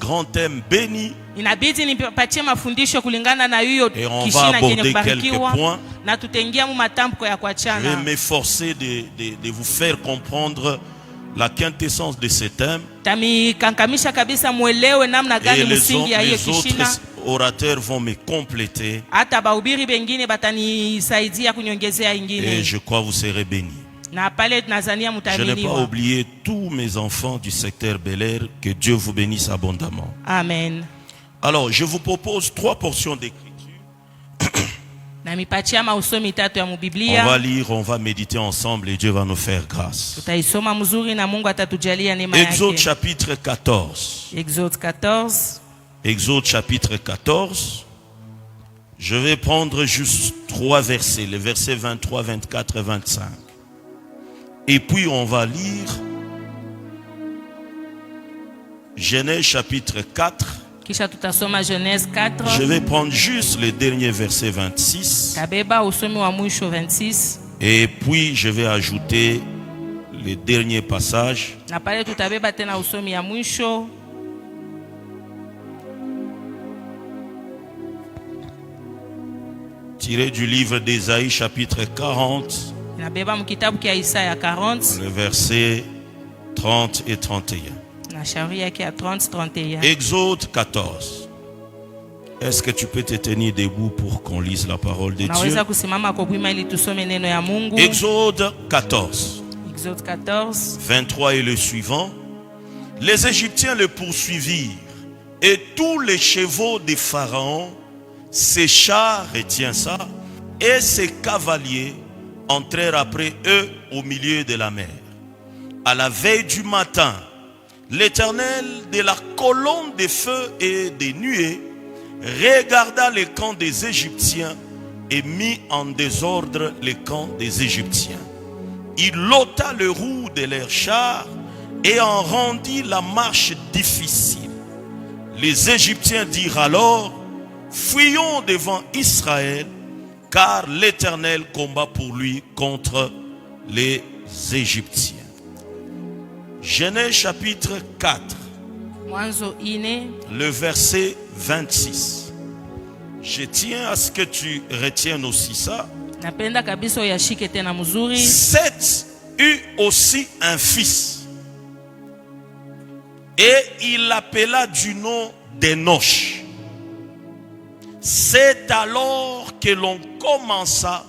grand thème béni. Inabidi nipatie mafundisho kulingana na hiyo kishina kenye kubarikiwa na tutaingia mu matamko ya kuachana. Je vais m'efforcer de vous faire comprendre la quintessence de ce thème. Tamikankamisha kabisa muelewe namna gani msingi ya hiyo kishina. Les orateurs vont me compléter. Hata bahubiri bengine batanisaidia kunyongezea ingine. Et je crois vous serez bénis. Na pale tunazania mtaminiwa. Je n'ai pas oublié tous mes enfants du secteur Bel Air. Que Dieu vous bénisse abondamment. Amen. Alors, je vous propose 3 portions d'écriture. On va lire, on va méditer ensemble et Dieu va nous faire grâce. Exode chapitre 14. Exode 14. Exode chapitre 14. Je vais prendre juste 3 versets, les versets 23, 24 et 25. Et puis on va lire Genèse chapitre 4. Je vais prendre juste le dernier verset 26. Et puis je vais ajouter le dernier passage. Tiré du livre d'Ésaïe chapitre 40. Le verset 30 et 31. Exode 14. Est-ce que tu peux te tenir debout pour qu'on lise la parole de Dieu? Exode 14. Exode 14. 23 et le suivant. Les Égyptiens le poursuivirent et tous les chevaux de Pharaon, ses chars, retiens ça, et ses cavaliers entrèrent après eux au milieu de la mer. À la veille du matin, l'Éternel de la colonne de feu et des nuées regarda les camps des Égyptiens et mit en désordre les camps des Égyptiens. Il ôta le roue de leurs chars et en rendit la marche difficile. Les Égyptiens dirent alors: fuyons devant Israël, car l'Éternel combat pour lui contre les Égyptiens. Genèse chapitre 4, le verset 26. Je tiens à ce que tu retiennes aussi ça. Seth eut aussi un fils, et il l'appela du nom d'Enoch. C'est alors que l'on commença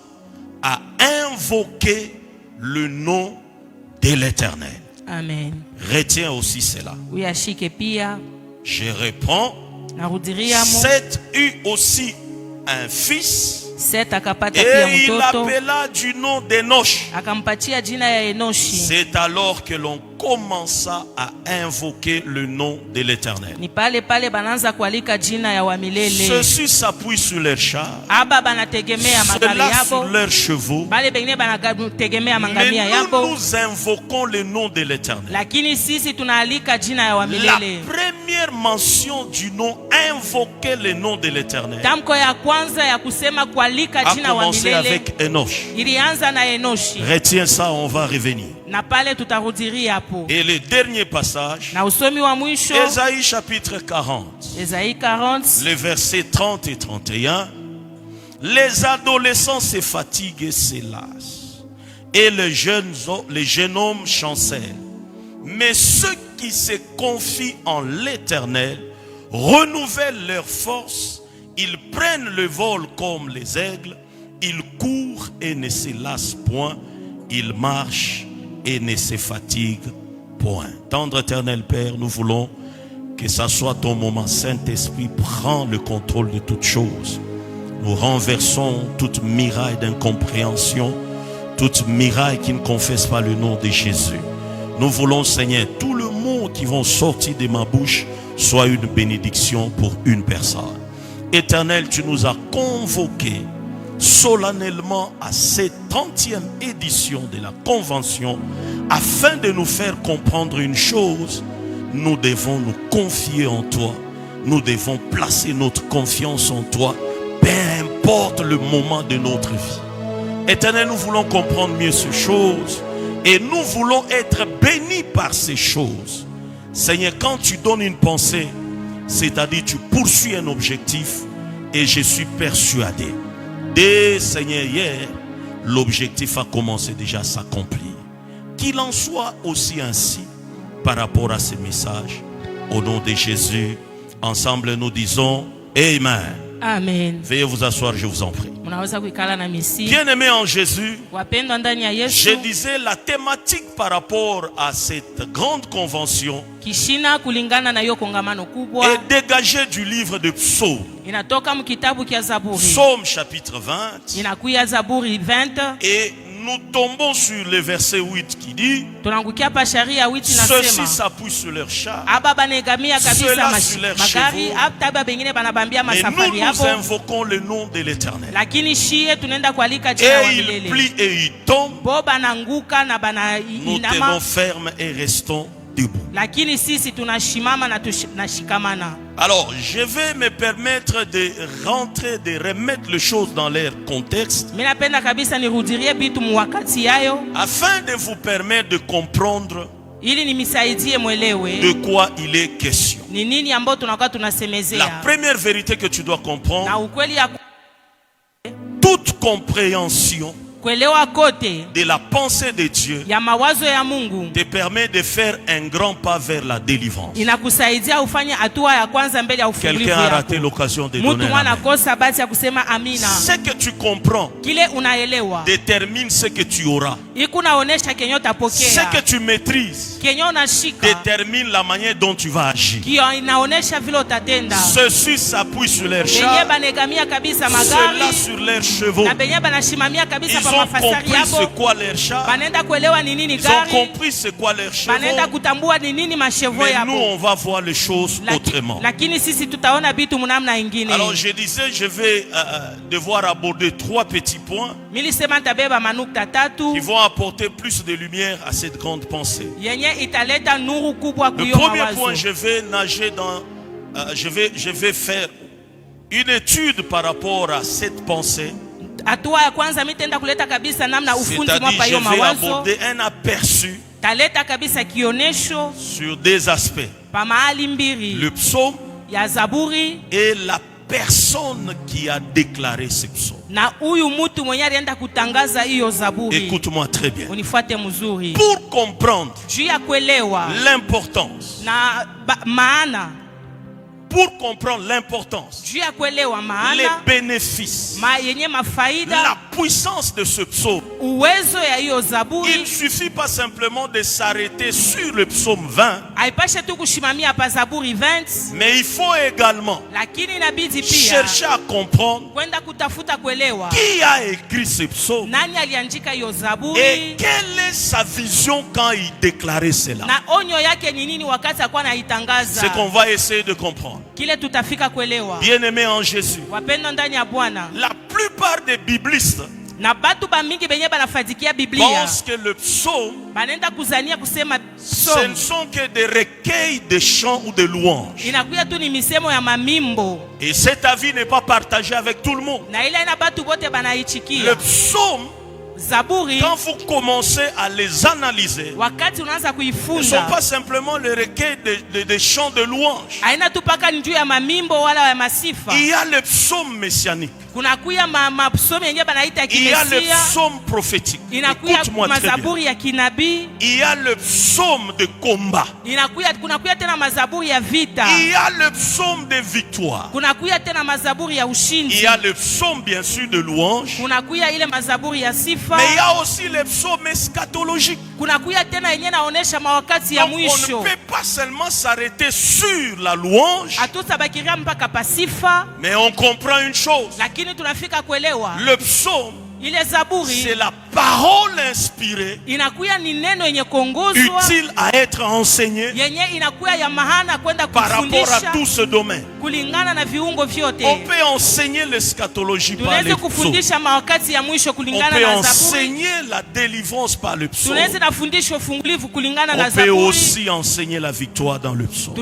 à invoquer le nom de l'Éternel. Amen. Retiens aussi cela. Je reprends. Seth eut aussi un fils, et il l'appela du nom d'Enoch. C'est alors que l'on commença à invoquer le nom de l'Éternel. Ceux-ci s'appuient sur leurs chars, ceux-là sur leurs chevaux, mais nous invoquons le nom de l'Éternel. La première mention du nom, invoquer le nom de l'Éternel, a commencé avec Enoch. Retiens ça, on va revenir. Et le dernier passage, Ésaïe chapitre 40, les versets 30 et 31. Les adolescents se fatiguent et se lassent, et les jeunes hommes chancellent. Mais ceux qui se confient en l'Éternel renouvellent leur force. Ils prennent le vol comme les aigles. Ils courent et ne se lassent point. Ils marchent et ne se fatiguent point. Tendre éternel Père, nous voulons que ça soit ton moment. Saint-Esprit, prends le contrôle de toutes choses. Nous renversons toute miraille d'incompréhension, toute miraille qui ne confesse pas le nom de Jésus. Nous voulons, Seigneur, tout le mot qui vont sortir de ma bouche soit une bénédiction pour une personne. Éternel, tu nous as convoqués solennellement à cette 30e édition de la Convention afin de nous faire comprendre une chose: nous devons nous confier en toi, nous devons placer notre confiance en toi, peu importe le moment de notre vie. Éternel, nous voulons comprendre mieux ces choses et nous voulons être bénis par ces choses. Seigneur, quand tu donnes une pensée, C'est-à-dire tu poursuis un objectif et je suis persuadé, dès Seigneur hier, l'objectif a commencé déjà à s'accomplir. Qu'il en soit aussi ainsi par rapport à ces messages. Au nom de Jésus, ensemble nous disons Amen. Amen. Veuillez vous asseoir, je vous en prie. Bien-aimés en Jésus, je disais la thématique par rapport à cette grande convention est dégagée du livre de Psaume. Psaume chapitre 20. Et nous tombons sur le verset 8 qui dit: ceux-ci s'appuient sur leur char, ceux-là sur leurs chevaux, et nous invoquons le nom de l'Éternel. Et ils plient et ils tombent, nous tenons ferme et restons debout. Alors, je vais me permettre de rentrer, de remettre les choses dans leur contexte, afin de vous permettre de comprendre de quoi il est question. La première vérité que tu dois comprendre, toute compréhension de la pensée de Dieu te permet de faire un grand pas vers la délivrance. Quelqu'un a raté l'occasion de donner un amen. Ce que tu comprends détermine ce que tu auras. Ce que tu maîtrises détermine la manière dont tu vas agir. Ceux-ci s'appuient sur leurs chars, ceux-là sur leurs chevaux. Ils ont compris c'est quoi leur char. Ils ont compris c'est quoi leur chevaux. Mais nous on va voir les choses autrement. Alors je disais je vais devoir aborder 3 petits points qui vont apporter plus de lumière à cette grande pensée. Le premier point, je vais nager dans je vais faire une étude par rapport à cette pensée. C'est-à-dire je vais aborder un aperçu sur des aspects. Le psaume et la personne qui a déclaré ce psaume. Écoute-moi très bien. Pour comprendre l'importance, pour comprendre l'importance, les bénéfices, la puissance de ce psaume, il ne suffit pas simplement de s'arrêter sur le psaume 20, mais il faut également chercher à comprendre qui a écrit ce psaume et quelle est sa vision quand il déclarait cela. C'est qu'on va essayer de comprendre. Bien-aimés en Jésus, la plupart des biblistes pensent que le psaume, ce ne sont que des recueils de chants ou de louanges. Et cet avis n'est pas partagé avec tout le monde. Le psaume, quand vous commencez à les analyser, ne sont pas simplement les recueils de chants de louanges. Il y a le psaume messianique. Il y a le psaume prophétique. Écoute-moi très bien. Il y a le psaume de combat. Il y a le psaume de victoire. Il y a le psaume bien sûr de louange. Mais il y a aussi le psaume eschatologique. Donc on ne peut pas seulement s'arrêter sur la louange, mais on comprend une chose. Le psaume, c'est la parole inspirée, utile à être enseignée par rapport à tout ce domaine. On peut enseigner l'eschatologie par le psaume. On peut enseigner la délivrance par le psaume. On peut aussi enseigner la victoire dans le psaume.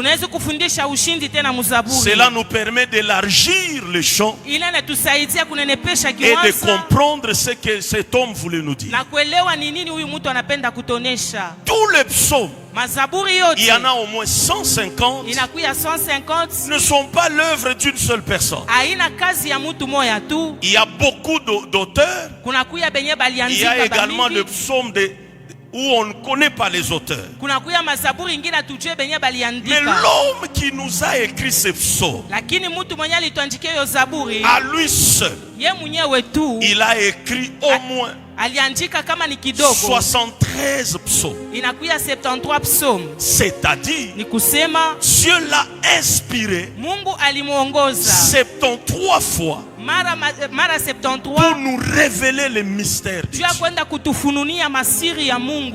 Cela nous permet d'élargir le champ et de comprendre ce que cet homme voulait nous dire. Tout le psaume il y en a au moins 150, ne sont pas l'œuvre d'une seule personne. Il y a beaucoup d'auteurs. Il y a également le psaume où on ne connaît pas les auteurs. Mais l'homme qui nous a écrit ces psaumes, à lui seul, il a écrit au moins 73 psaumes. C'est-à-dire, Dieu l'a inspiré 73 fois pour nous révéler les mystères de Dieu.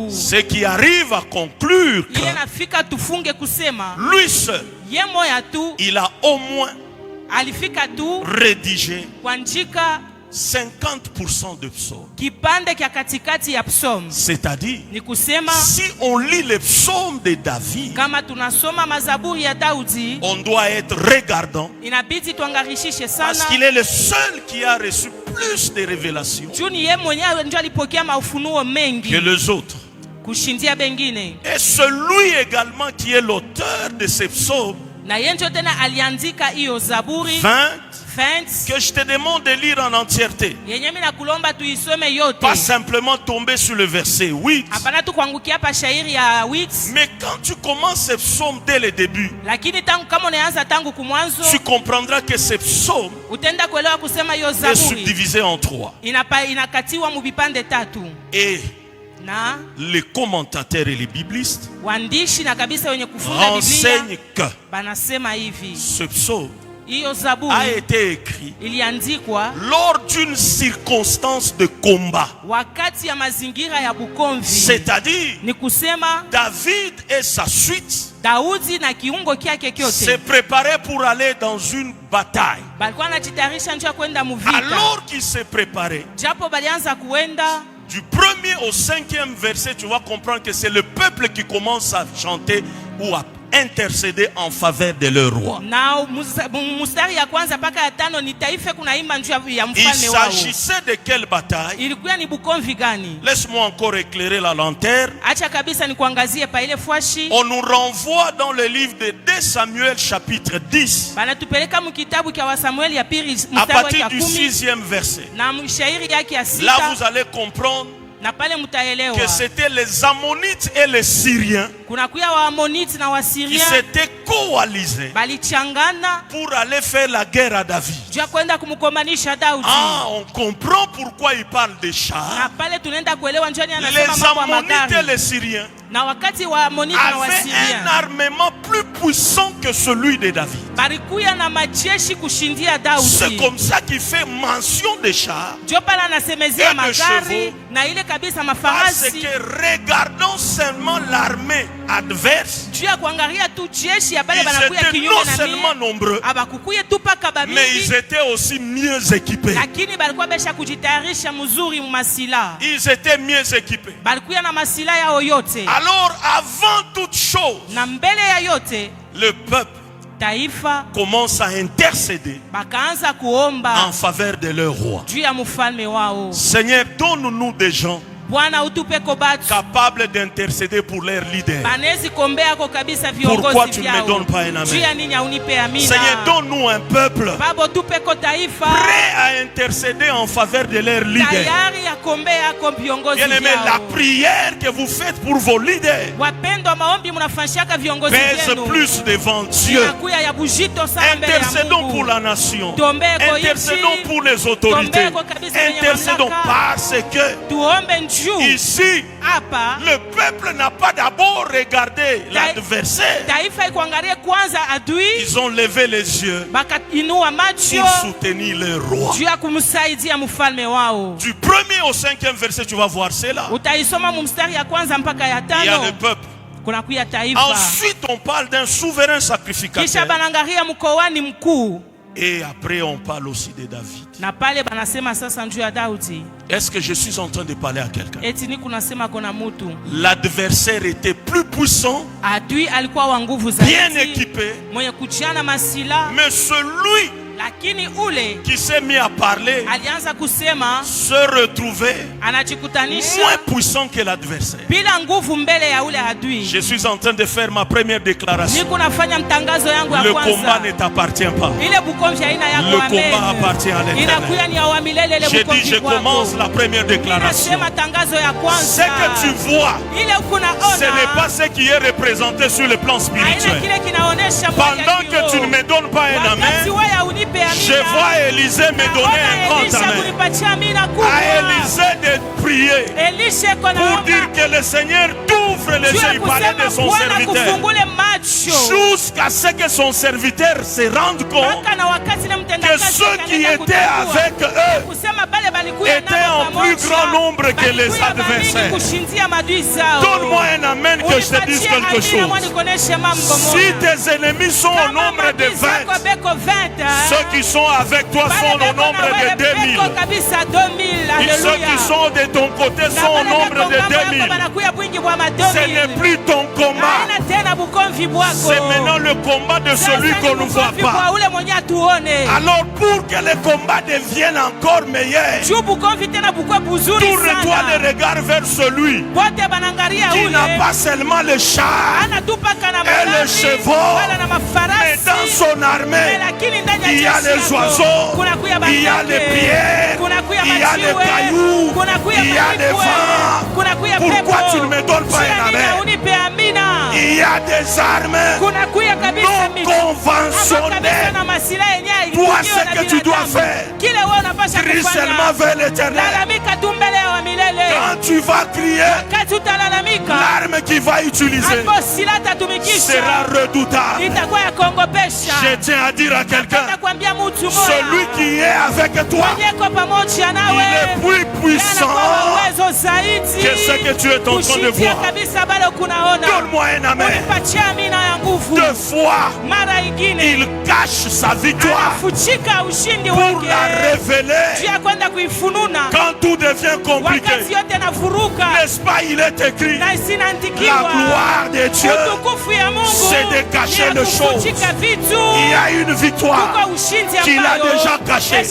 Ce qui arrive à conclure que lui seul, il a au moins rédigé 50% de psaumes. C'est-à-dire, si on lit les psaumes de David, on doit être regardant parce qu'il est le seul qui a reçu plus de révélations que les autres. Et celui également qui est l'auteur de ces psaumes, 20, que je te demande de lire en entièreté. Pas simplement tomber sur le verset 8. Mais quand tu commences ces psaumes dès le début, tu comprendras que ces psaumes est subdivisé en 3. Et les commentateurs et les biblistes renseignent que ce psaume a été écrit lors d'une circonstance de combat. C'est-à-dire, David et sa suite se préparaient pour aller dans une bataille. Alors qu'ils se préparaient, du 1er au 5e verset, tu vas comprendre que c'est le peuple qui commence à chanter ou à intercéder en faveur de leur roi. Il s'agissait de quelle bataille? Laisse-moi encore éclairer la lanterne. On nous renvoie dans le livre de 2 Samuel chapitre 10 à partir du 6e verset. Là vous allez comprendre que c'était les Ammonites et les Syriens qui s'étaient coalisés pour aller faire la guerre à David. Ah, on comprend pourquoi il parle des chars. Les Ammonites et les Syriens avaient un armement plus puissant que celui de David. C'est comme ça qu'il fait mention des chars et de chevaux, parce que regardons seulement l'armée adverse, ils étaient non seulement nombreux, mais ils étaient aussi mieux équipés. Ils étaient mieux équipés. Alors avant toute chose, le peuple commence à intercéder en faveur de leur roi. Seigneur, donne-nous des gens capable d'intercéder pour leur leader. Pourquoi tu ne me donnes pas un amen? Seigneur, donne-nous un peuple prêt à intercéder en faveur de leur leader. Bien-aimé, la prière que vous faites pour vos leaders pèse plus devant Dieu. Intercédons pour la nation. Intercédons pour les autorités. Intercédons parce que ici, le peuple n'a pas d'abord regardé l'adversaire. Ils ont levé les yeux pour soutenir le roi. Du 1er au 5e verset, tu vas voir cela. Il y a le peuple. Ensuite, on parle d'un souverain sacrificateur. Et après, on parle aussi de David. Est-ce que je suis en train de parler à quelqu'un? L'adversaire était plus puissant, bien équipé, mais celui qui s'est mis à parler se retrouvait moins puissant que l'adversaire. Je suis en train de faire ma première déclaration. Le combat ne t'appartient pas. Le combat appartient à l'Éternel. J'ai dit, je commence la première déclaration. Ce que tu vois, ce n'est pas ce qui est représenté sur le plan spirituel. Pendant que tu ne me donnes pas un amen, je vois Élisée me donner un grand amen. À Élisée de prier pour dire que le Seigneur t'ouvre les yeux. Il parlait de son serviteur. Jusqu'à ce que son serviteur se rende compte que ceux qui étaient avec eux étaient en plus grand nombre que les adversaires. Donne-moi un amen que je te dise quelque chose. Si tes ennemis sont au nombre de 20, ceux qui sont avec toi sont au nombre de 2000. Et ceux qui sont de ton côté sont au nombre de 2000. Ce n'est plus ton combat. C'est maintenant le combat de celui qu'on ne voit pas. Alors pour que le combat devienne encore meilleur, tourne-toi le regard vers celui qui n'a pas seulement le char et le chevaux, mais dans son armée, il y a les oiseaux, il y a les pierres, il y a les cailloux, il y a les vents. Pourquoi tu ne me donnes pas un amen? Il y a des armes non conventionnelles. Toi, ce que tu dois faire, crie seulement vers l'Éternel. Quand tu vas crier, l'arme qu'il va utiliser sera redoutable. Je tiens à dire à quelqu'un, celui qui est avec toi, il est plus puissant que ce que tu es en train de voir. Donne-moi un amen. Deux fois, il cache sa victoire pour la révéler quand tout devient compliqué. N'est-ce pas, il est écrit, la gloire de Dieu, c'est de cacher les choses. Il y a une victoire qu'il a déjà cachée.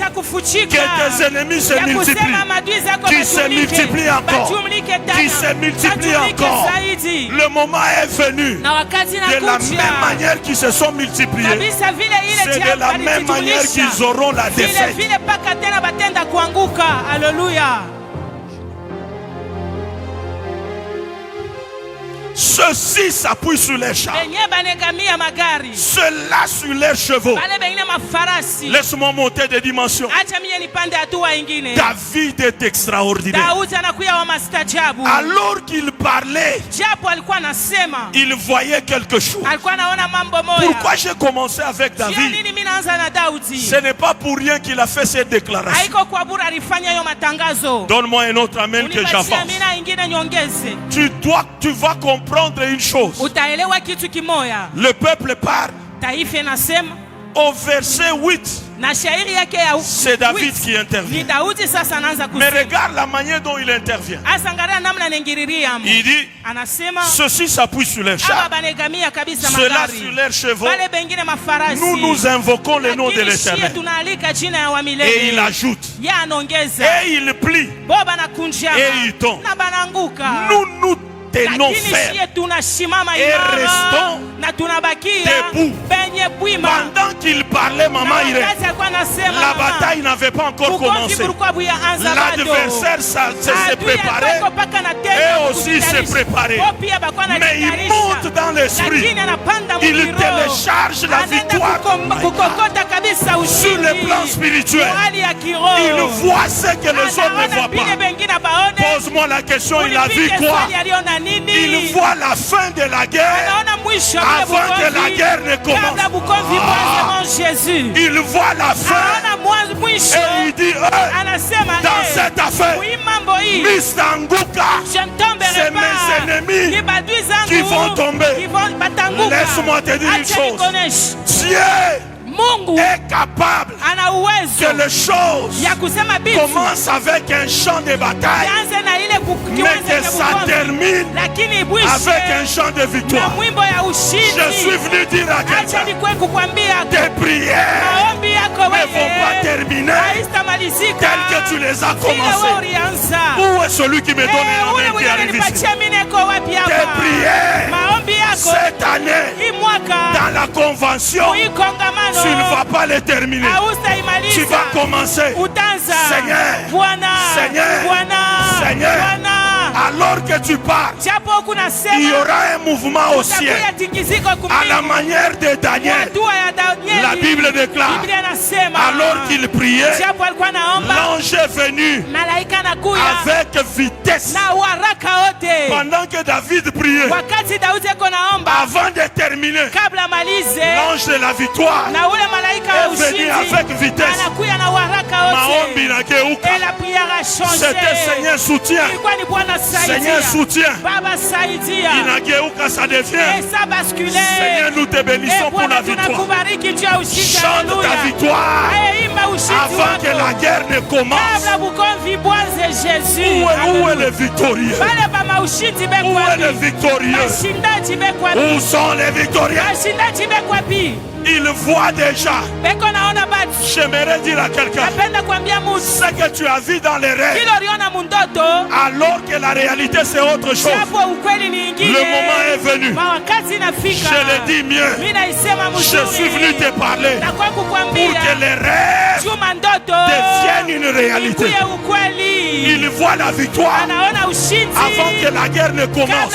Que tes ennemis se multiplient, qui se multiplient encore, qui se multiplient encore. Le moment est venu. De la même manière qu'ils se sont multipliés, c'est de la même manière qu'ils auront la défaite. Alléluia. Ceux-ci s'appuient sur les chars, ceux-là sur les chevaux. Laisse-moi monter de dimension. David est extraordinaire. Alors qu'il parlait, il voyait quelque chose. Pourquoi j'ai commencé avec David? Ce n'est pas pour rien qu'il a fait cette déclaration. Donne-moi un autre amen que j'avance. Tu vas comprendre une chose. Le peuple parle. Au verset 8, c'est David qui intervient. Mais regarde la manière dont il intervient. Il dit, ceux-ci s'appuient sur les chars, ceux-là sur leurs chevaux. Nous invoquons le nom de l'Éternel. Et il ajoute, et il plie, et il tombe. Nous tenons ferme et restons debout. Pendant qu'il parlait, maman Irène, la bataille n'avait pas encore commencé. L'adversaire s'est préparé et aussi s'est préparé. Mais il monte dans l'esprit. Il télécharge la victoire sur le plan spirituel. Il voit ce que les autres ne voient pas. Pose-moi la question, il a vu quoi? Il voit la fin de la guerre avant que la guerre ne commence. Il voit la fin et il dit, dans cette affaire, Mistanguka, c'est mes ennemis qui vont tomber. Laisse-moi te dire une chose. Dieu est capable que les choses commencent avec un champ de bataille, mais que ça termine avec un chant de victoire. Je suis venu dire à quelqu'un, tes prières ne vont pas terminer tel que tu les as commencés. Où est celui qui me donne la main qui arrive ici? Tes prières cette année dans la convention, tu ne vas pas les terminer. Tu vas commencer. Seigneur, Seigneur, Seigneur. Alors que tu pars, il y aura un mouvement au ciel. À la manière de Daniel, la Bible déclare, alors qu'il priait, l'ange est venu avec vitesse. Pendant que David priait, avant de terminer, l'ange de la victoire est venu avec vitesse. C'était Seigneur soutien. Seigneur soutien. Ça devient. Seigneur, nous te bénissons pour la victoire. Chante ta victoire avant que la guerre ne commence. Où est le victorieux? Où est le victorieux? Où sont les victorieux? Il voit déjà. J'aimerais dire à quelqu'un ce que tu as vu dans les rêves, alors que la réalité c'est autre chose. Le moment est venu. Je le dis mieux. Je suis venu te parler pour que les rêves deviennent une réalité. Il voit la victoire avant que la guerre ne commence.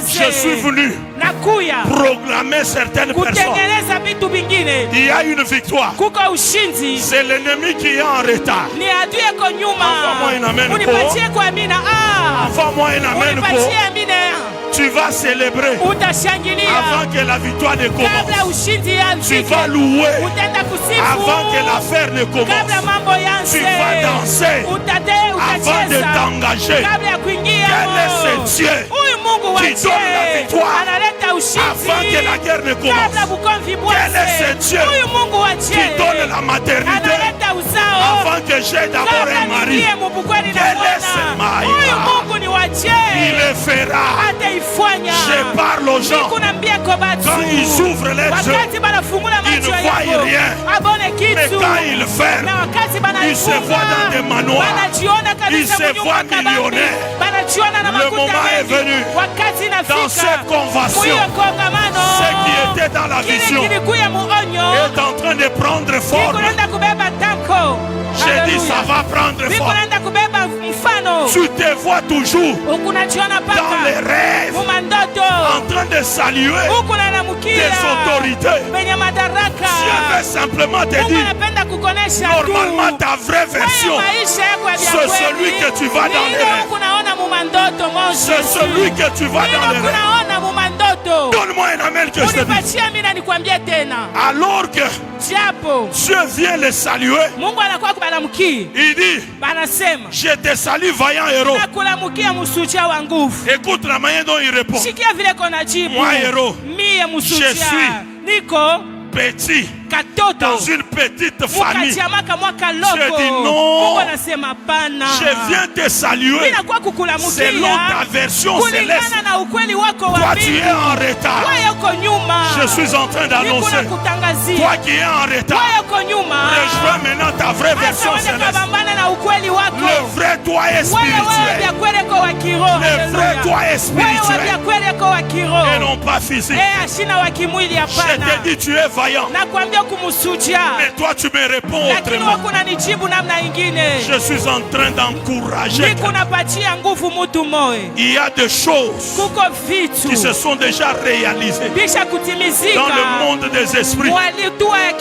Je suis venu proclamer certaines personnes. Il y a une victoire. C'est l'ennemi qui est en retard. Envoie-moi une amen. Envoie-moi une amen. Tu vas célébrer avant que la victoire ne commence. Tu vas louer avant que l'affaire ne commence. Tu vas danser avant de t'engager. Quel est ce Dieu qui donne la victoire avant que la guerre ne commence? Quel est ce Dieu qui donne la maternité avant que j'ai d'abord un mari? Quel est ce mari? Il le fera. Je parle aux gens. Quand ils ouvrent les yeux, ils ne voient rien. Mais quand ils ferment, ils se voient dans des manoirs. Ils se voient millionnaires. Le moment est venu. Dans cette convention, ce qui était dans la vision est en train de prendre forme. J'ai dit ça va prendre forme. Tu te vois toujours dans les rêves en train de saluer des autorités. Dieu veut simplement te dire, normalement ta vraie version, c'est celui que tu vas dans les rêves. C'est celui que tu vas dans les rêves. Donne-moi un amen que je te dis. Alors que Dieu vient le saluer, il dit, je te salue vaillant héros. Écoute la manière dont il répond. Moi héros, je suis petit dans une petite famille. Je dis non, je viens te saluer selon ta version céleste. Toi tu es en retard. Je suis en train d'annoncer, toi qui es en retard, rejoins maintenant ta vraie version céleste. Le vrai toi est spirituel. Le vrai toi est spirituel et non pas physique. Je te dis tu es vaillant, mais toi tu me réponds autrement. Je suis en train d'encourager. Il y a des choses qui se sont déjà réalisées dans le monde des esprits.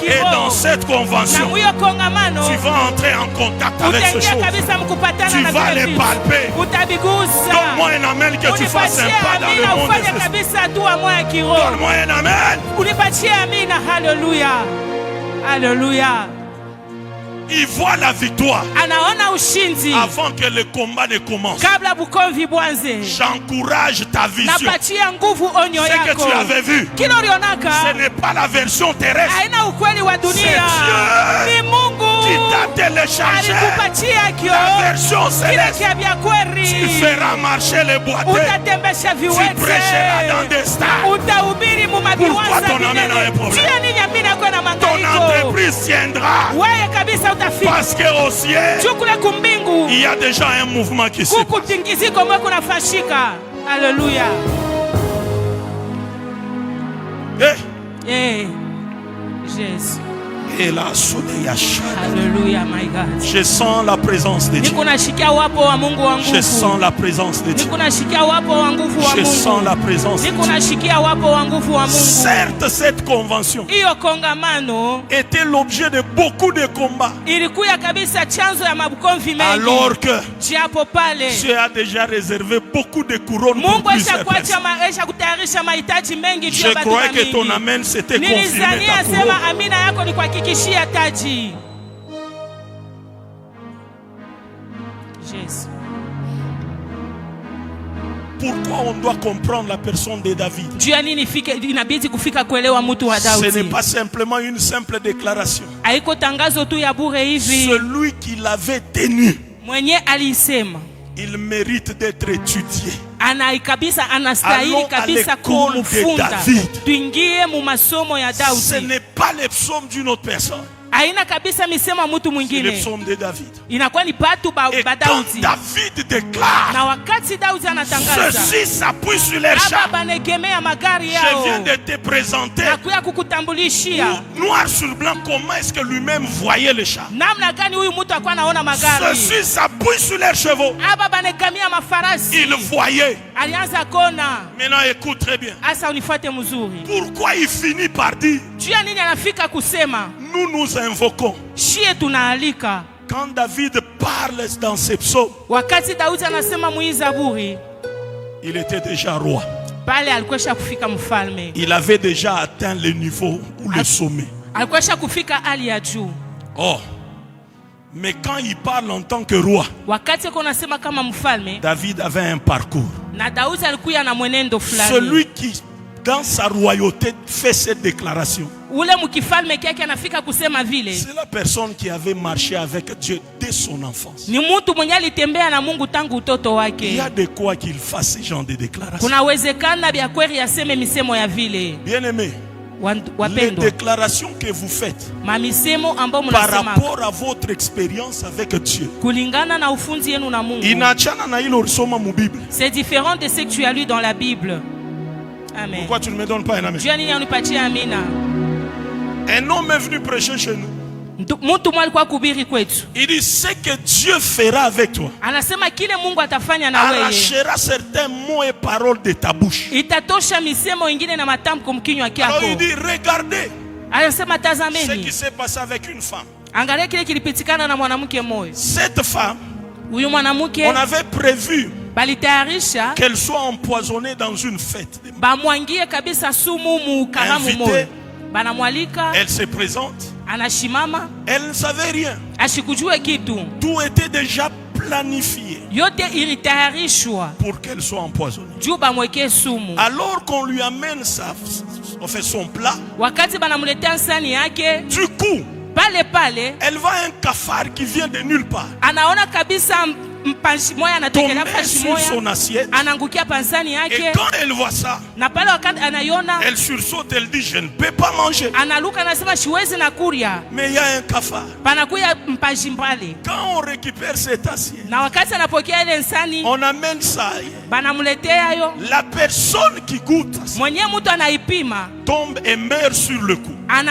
Et dans cette convention, tu vas entrer en contact avec ces choses. Tu vas les palper. Donne-moi un amen que tu fasses un pas dans le monde des esprits. Donne-moi un amen. Alléluia. Alléluia. Il voit la victoire avant que le combat ne commence. J'encourage ta vision. Ce que tu avais vu, ce n'est pas la version terrestre. C'est Dieu qui t'a téléchargé la version céleste. Tu feras marcher les boiteux. Tu prêcheras dans des stades. Pourquoi ton amen a un problème? Ton entreprise tiendras. Parce qu'au ciel, il y a déjà un mouvement qui se passe. Alléluia. Jésus. Alléluia, my God. Je sens la présence de Dieu. Je sens la présence de Dieu. Je sens la présence de Dieu. Certes, cette convention était l'objet de beaucoup de combats. Alors que Dieu a déjà réservé beaucoup de couronnes pour plusieurs personnes. Je crois que ton amen s'était confirmé ta couronne. Jésus. Pourquoi on doit comprendre la personne de David? Ce n'est pas simplement une simple déclaration. Celui qui l'avait tenu, il mérite d'être étudié. Allons à l'école de David. Ce n'est pas les psaumes d'une autre personne. C'est le psaume de David. Et quand David déclare, ceux-ci s'appuient sur les chars. Je viens de te présenter noir sur blanc comment est-ce que lui-même voyait les chars. Ceux-ci s'appuient sur les chevaux. Il voyait. Maintenant écoute très bien. Pourquoi il finit par dire, nous invoquons. Quand David parle dans ses psaumes, il était déjà roi. Il avait déjà atteint le niveau ou le sommet. Oh, mais quand il parle en tant que roi, David avait un parcours. Celui qui dans sa royauté fait cette déclaration, c'est la personne qui avait marché avec Dieu dès son enfance. Il y a de quoi qu'il fasse ce genre de déclaration. Bien-aimé, les déclarations que vous faites par rapport à votre expérience avec Dieu, c'est différent de ce que tu as lu dans la Bible. Amen. Pourquoi tu ne me donnes pas un amen? Un homme est venu prêcher chez nous. Il dit ce que Dieu fera avec toi, arrachera certains mots et paroles de ta bouche. Alors il dit regardez ce qui s'est passé avec une femme. Cette femme, on avait prévu qu'elle soit empoisonnée dans une fête. Invitée, elle se présente. Elle ne savait rien. Tout était déjà planifié pour qu'elle soit empoisonnée. Alors qu'on lui amène son plat, du coup, elle voit un cafard qui vient de nulle part tomber sur son assiette. Et quand elle voit ça, elle sursaute, elle dit je ne peux pas manger. Mais il y a un cafard. Quand on récupère cette assiette, on amène ça. La personne qui goûte tombe et meurt sur le coup. C'est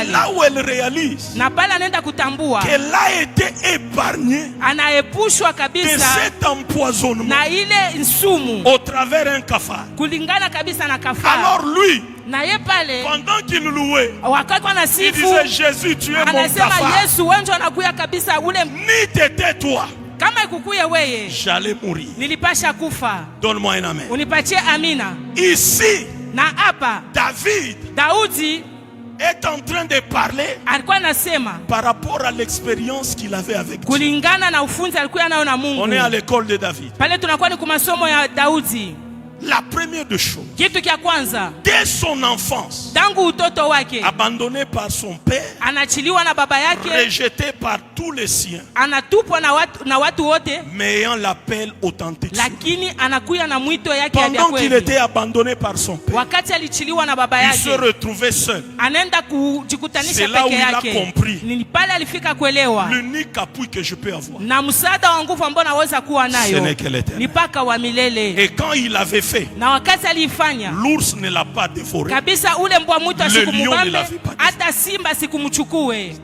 là où elle réalise qu'elle a été épargnée de cet empoisonnement au travers un cafard. Alors lui, pendant qu'il louait, il disait Jésus, tu es mon cafard. Ni t'étais toi, j'allais mourir. Donne-moi un amen. Ici, David est en train de parler par rapport à l'expérience qu'il avait avec Dieu. On est à l'école de David. La première des choses, kitu kia kwanza, dès son enfance, tangu utoto wake, abandonné par son père, anachiliwa na baba yake, rejeté par tous les siens, anatupwa na watu wote, mais ayant l'appel authentique. Lakini anakuya na mwito yake ya kweli. Pendant qu'il était abandonné par son père, wakati alichiliwa na baba yake, il se retrouvait seul. Anaenda kujikutanisha peke yake. C'est là où il a compris. Ni pale alifika kuelewa. L'unique appui que je peux avoir, na msaada wa nguvu ambao naweza kuwa nayo, ce n'est que l'Éternel. Ni paka wa milele. Et quand il avait fait, na wakati alifanya, l'ours ne l'a pas dévoré. Kabisa ule mbwa mwitu asikumubambe, hata simba sikumchukue.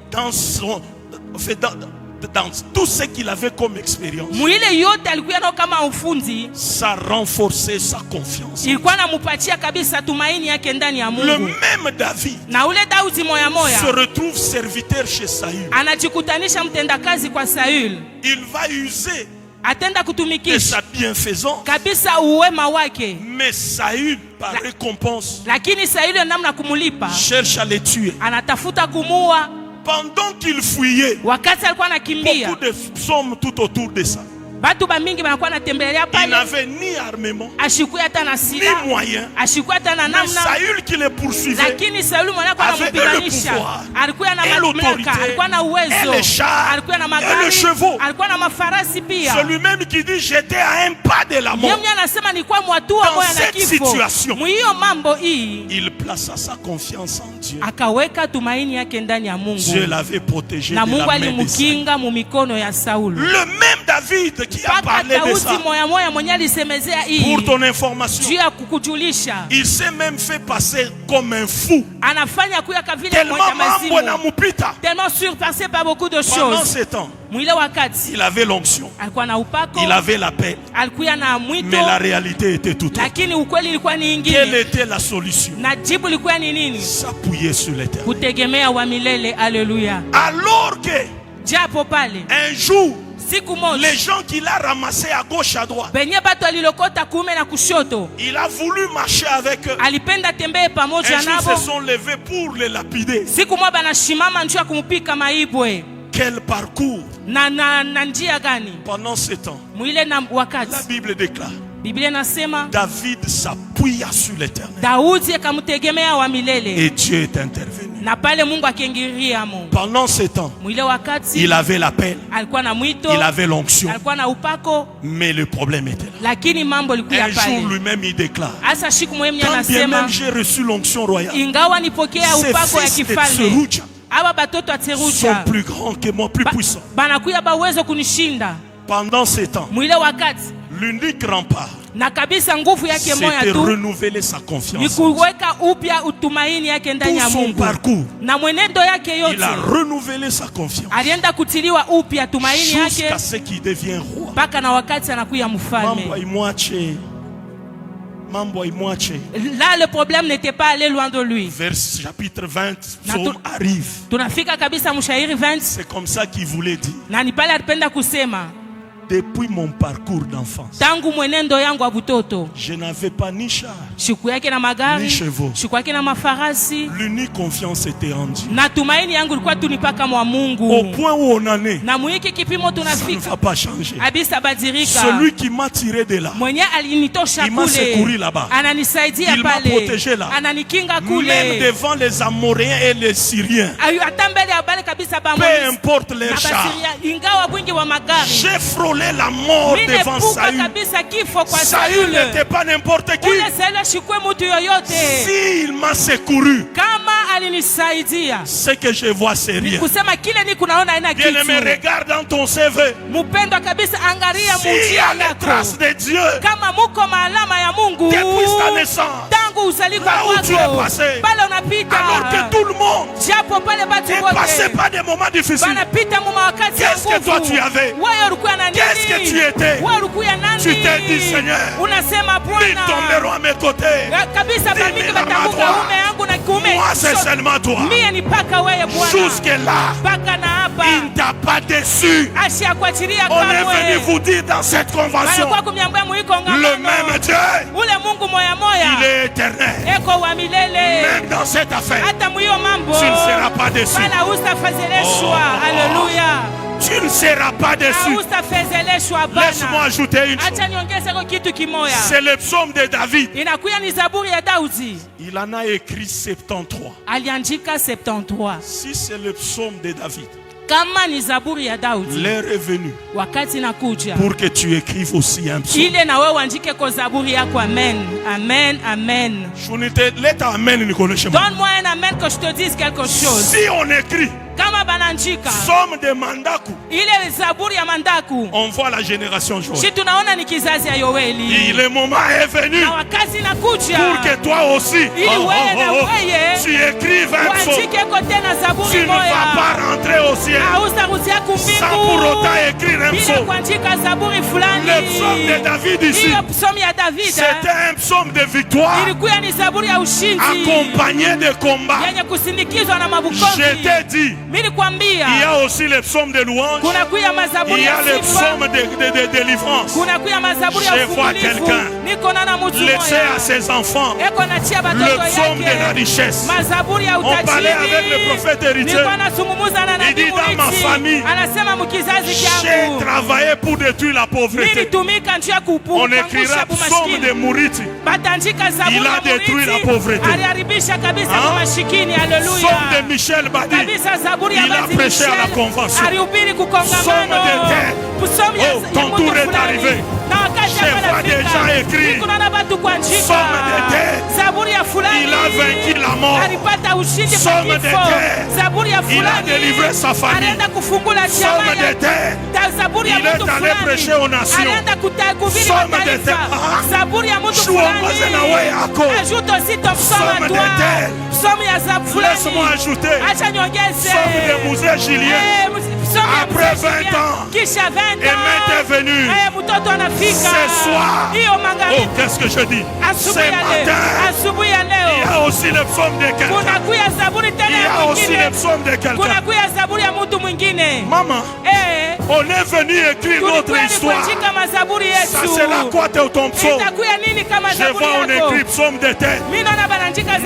Dans tout ce qu'il avait comme expérience, mwile yote alikuwa nao kama ufunzi, ça renforçait sa confiance. Ilikuwa namupatia kabisa tumaini yake ndani ya Mungu. Le même David, na ule Daudi moya moya, se retrouve serviteur chez Saül. Anajikutanisha mtendakazi kwa Saül. Il va user atenda kutumikisha de sa bienfaisance kabisa uwema wake, mais Saül par récompense, lakini Saül namna kumulipa, cherche à le tuer. Anatafuta kumuua. Pendant qu'il fuyait, wakati alikuwa anakimbia, beaucoup de hommes tout autour de ça. Batu bamingi banakuwa natembelea pale. Il n'avait ni armement, ashikuya hata na silaha, ni moyen, ashikuya hata na namna. Saül qui le poursuivait, lakini Saül mwana kwa anamupiganisha, alikuwa na mamlaka, alikuwa na uwezo, alikuwa na magari, alikuwa na mafarasi pia. Celui-même qui dit j'étais à un pas de la mort. Yeye anasema ni kwa mwatua moja na kifo. Mwiyo mambo hii, il plaça sa confiance en Dieu. Akaweka tumaini yake ndani ya Mungu. Dieu l'avait protégé na de Mungu la main de alimkinga mu mikono ya Saul. Le même David qui a parlé de ça. Pour ton information, il s'est même fait passer comme un fou. Tellement surpassé par beaucoup de choses. Pendant ce temps, il avait l'onction, il avait la paix, mais la réalité était tout autre. Quelle était la solution? S'appuyer sur l'Éternel. Alors que un jour, les gens qu'il a ramassés à gauche à droite, il a voulu marcher avec eux. Un jour, ils se sont levés pour les lapider. Quel parcours! Pendant ce temps, la Bible déclare, David s'appuya sur l'Éternel et Dieu est intervenu. Pendant ce temps, il avait l'appel, il avait l'onction, mais le problème était là. Un jour lui-même il déclare, quand bien même j'ai reçu l'onction royale, ces fils de Tseruja sont plus grands que moi, plus puissants. Pendant ce temps, l'unique rempart, c'était renouveler sa confiance. Tout son parcours, il a renouvelé sa confiance jusqu'à ce qu'il devienne roi. Là, le problème n'était pas allé loin de lui. Vers chapitre 20, Psaume arrive. C'est comme ça qu'il voulait dire. Depuis mon parcours d'enfance, je n'avais pas ni char, ni chevaux. L'unique confiance était en Dieu. Au point où on en est, ça ne va pas changer. Celui qui m'a tiré de là, il m'a secouru là-bas, il m'a protégé là, même devant les Amoréens et les Syriens. Peu importe les chars, j'ai frôlé la mort devant Saül. Saül n'était pas n'importe qui. S'il m'a secouru, ce que je vois c'est rien. Bien-aimé, regarde dans ton CV. S'il y a les traces de Dieu depuis ta naissance, là où tu es passé, alors que tout le monde est passé par des moments difficiles, qu'est-ce que toi tu avais? Qu'est-ce que tu étais? Tu t'es dit, Seigneur, ils tomberont à mes côtés, ils à ma droite. Moi c'est seulement toi. Jusque-là, il ne t'a pas déçu. On est venu vous dire dans cette convention, le même Dieu, il est éternel. Même dans cette affaire, tu ne seras pas déçu. Alléluia. Tu ne seras pas déçu. Laisse-moi ajouter une chose. C'est le psaume de David. Il en a écrit 73. Si c'est le psaume de David, l'heure est venue pour que tu écrives aussi un psaume. Donne-moi un amen que je te dise quelque chose. Si on écrit Somme de Mandaku, on voit la génération Joël. Le moment est venu pour que toi aussi tu écrives un psaume. Tu ne vas pas rentrer au ciel sans pour autant écrire un psaume. Le psaume de David ici, c'était un psaume de victoire accompagné de combat. Je t'ai dit, il y a aussi le psaume de louange. Il y a le psaume de délivrance. Je vois quelqu'un laisser à ses enfants le psaume de la richesse. On parlait avec le prophète héritier. Il dit, dans ma famille, j'ai travaillé pour détruire la pauvreté. On écrira psaume de Mouriti. Il a détruit la pauvreté. Psaume de Michel Badi. Il a prêché à la convention. Somme de terre. Oh, ton tour est arrivé. Je vois des gens écrire Somme de terre. Il a vaincu la mort. Somme de terre. Il a délivré sa famille. Somme de terre. Il est allé prêcher aux nations. Somme de terre. Ajoute aussi ton somme de terre. Laisse-moi ajouter Somme de Mouzé Julien. Après 20 ans, et m'est venu ce soir. Oh, qu'est-ce que je dis? Ce matin, il y a aussi le psaume de quelqu'un. Il y a aussi le psaume de quelqu'un. Maman, on est venu écrire notre histoire. Ça, c'est la quoi de ton psaume. Je vois, on écrit psaume de tête.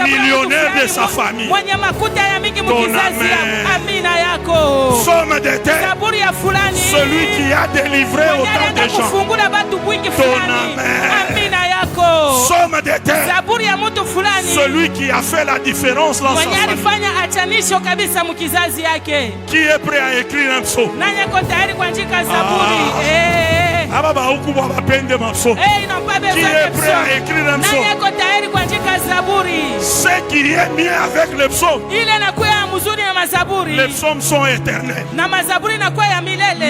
Millionnaire de sa famille. Ton amen. Psaume de tête. Celui qui a délivré autant de gens. Ton amen. Somme de terre. Celui qui a fait la différence dans sa famille. Qui est prêt à écrire un psaume? Qui est prêt à écrire un psaume? Ce qui est bien avec le psaume. Les psaumes sont éternels.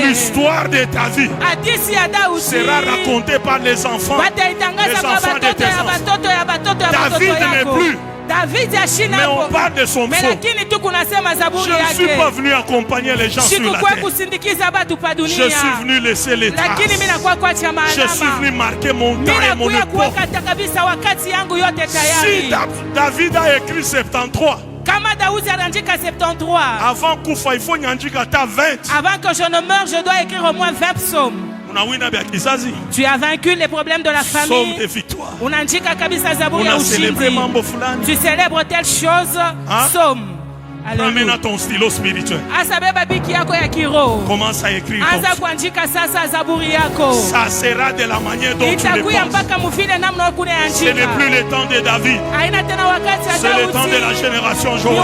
L'histoire de ta vie sera racontée par les enfants de tes enfants. David n'est plus. Mais on parle de son psaume. Je ne suis pas venu accompagner les gens sur la terre. Je suis venu laisser les traces. Je suis venu marquer mon temps et mon époque. Si David a écrit 73, avant que je ne meure, je dois écrire au moins 20 psaumes. Tu as vaincu les problèmes de la famille. Psaume de victoire. Tu célèbres telle chose. Psaume. Ramène à ton stylo spirituel. Commence à écrire. Ça sera de la manière dont tu le penses. Ce n'est plus le temps de David. C'est le temps de la génération Joël.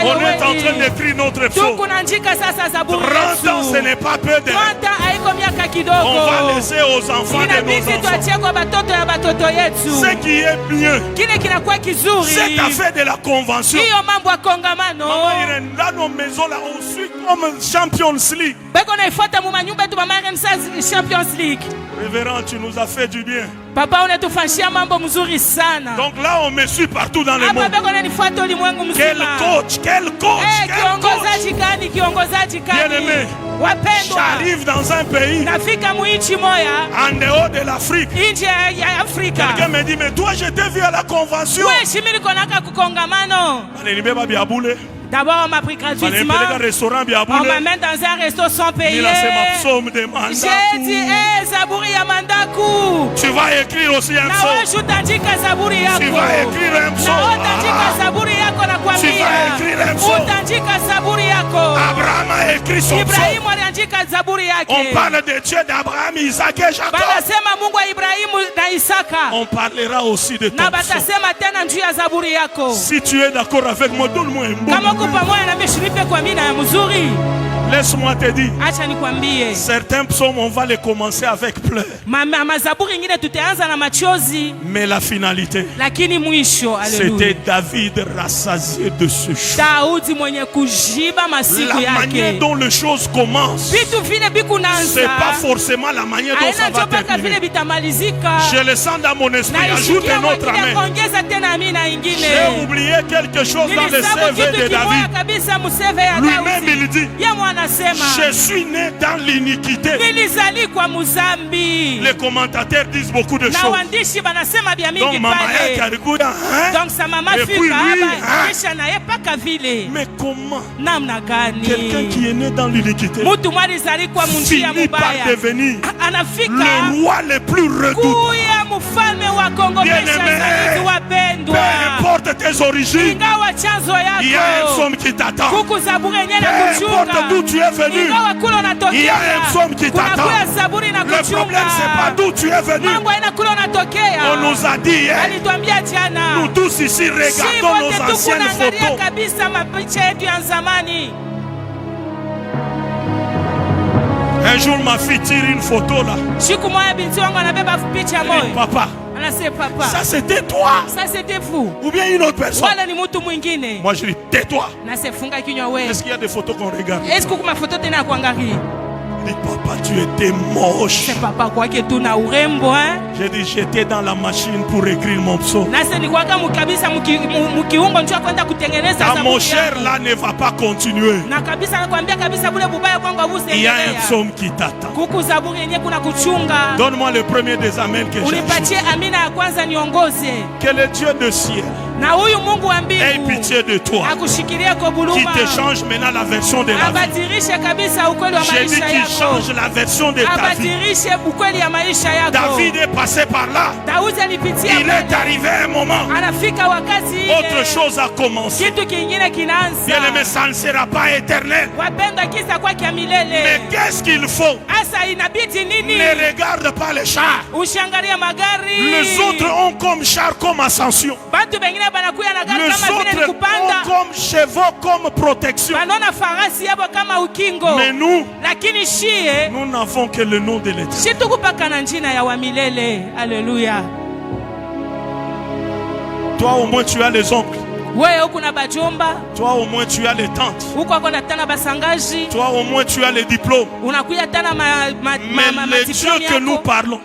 On est en train d'écrire notre psaume. 30 ans, ce n'est pas peu de. On va laisser aux enfants de nos enfants. Ce qui est mieux, c'est à faire de la convention. Maman, il est dans nos maisons là, on suit comme Champions League. Révérend, tu nous as fait du bien. Papa, donc là, on me suit partout dans le monde. Quel coach, quel coach, quel coach. Bien aimé, j'arrive dans un pays en dehors de l'Afrique. Quelqu'un me dit, mais toi, je t'ai vu à la convention. D'abord, on m'a pris gratuitement. On m'amène dans un resto sans payer. J'ai dit, Zabouri Yamandaku. Tu vas écrire aussi un psaume. Tu vas écrire un psaume. écrire un psaume. Abraham a écrit son psaume. On parle de Dieu d'Abraham, Isaac et Jacob. On parlera aussi de ton psaume. Si tu es d'accord avec moi, donne-moi un bon. Laisse-moi te dire, certains psaumes, on va les commencer avec pleurs. Mais la finalité, c'était David rassasié de ce chant. La manière dont les choses commencent, c'est pas forcément la manière dont ça va terminer. Je le sens dans mon esprit. Ajoute un autre amen. J'ai oublié quelque chose dans le CV de David. Lui-même il dit, je suis né dans l'iniquité. Les commentateurs disent beaucoup de choses. Donc maman et puis lui, mais comment quelqu'un qui est né dans l'iniquité finit par devenir le roi le plus redouté? Bien-aimé, peu importe tes origines, il y a un psaume qui t'attend. Peu importe d'où tu es venu, il y a un psaume qui t'attend. Le problème, c'est pas d'où tu es venu. On nous a dit hier, nous tous ici regardons nos anciennes photos. Un jour ma fille tire une photo là. Papa, ça c'était toi. Ça c'était vous. Ou bien une autre personne. Moi je dis tais-toi. Est-ce qu'il y a des photos qu'on regarde? Mais papa, tu étais moche. C'est papa quoi que tu na urembo hein? J'ai dit j'étais dans la machine pour écrire mon psaume. Ta mon cher là ne va pas continuer. Il y a un psaume qui t'attend. Donne-moi le premier des amens que j'ai. Que le Dieu de ciel aie pitié de toi, qui te change maintenant la version de la vie. J'ai dit qu'il change la version de ta vie. David est passé par là. Il est arrivé à un moment. Autre chose a commencé. Bien aimé, ça ne sera pas éternel. Mais qu'est-ce qu'il faut? Ne regarde pas les chars. Les autres ont comme char, comme ascension. Les autres ont comme chevaux, comme protection. Mais nous, nous n'avons que le nom de l'Éternel. Alléluia. Toi au moins tu as les oncles. Toi au moins tu as les tantes. Toi au moins tu as les diplômes. Mais le Dieu que nous parlons,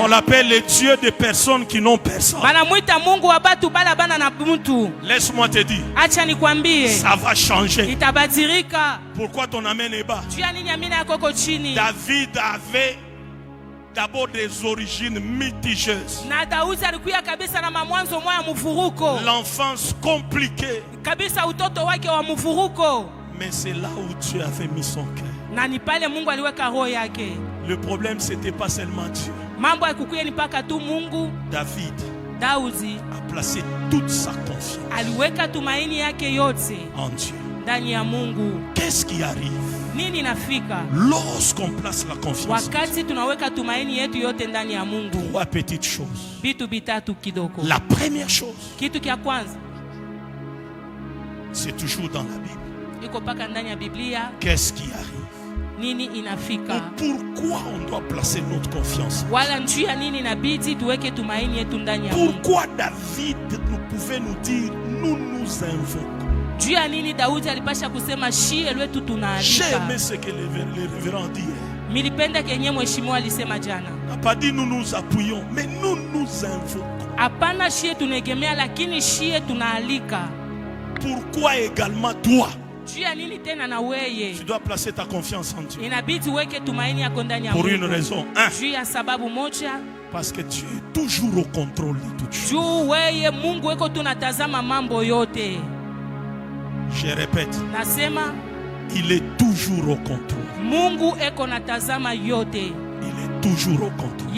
on l'appelle le Dieu des personnes qui n'ont personne. Laisse-moi te dire, ça va changer. Pourquoi ton amen est bas? David avait d'abord des origines mitigeuses. L'enfance compliquée. Mais c'est là où Dieu avait mis son cœur. Le problème, c'était pas seulement Dieu. David a placé toute sa confiance en Dieu. Qu'est-ce qui arrive lorsqu'on place la confiance? Trois petites choses. La première chose, c'est toujours dans la Bible. Qu'est-ce qui arrive? Pourquoi on doit placer notre confiance? Pourquoi David pouvait nous dire nous nous invoquons? J'ai aimé ce que le révérend dit. Il n'a pas dit nous nous appuyons, mais nous nous invoquons. Pourquoi également toi? Tu dois placer ta confiance en Dieu. Pour une raison. Parce que tu es toujours au contrôle de toutes choses. Je répète. Il est toujours au contrôle. Il est toujours au contrôle.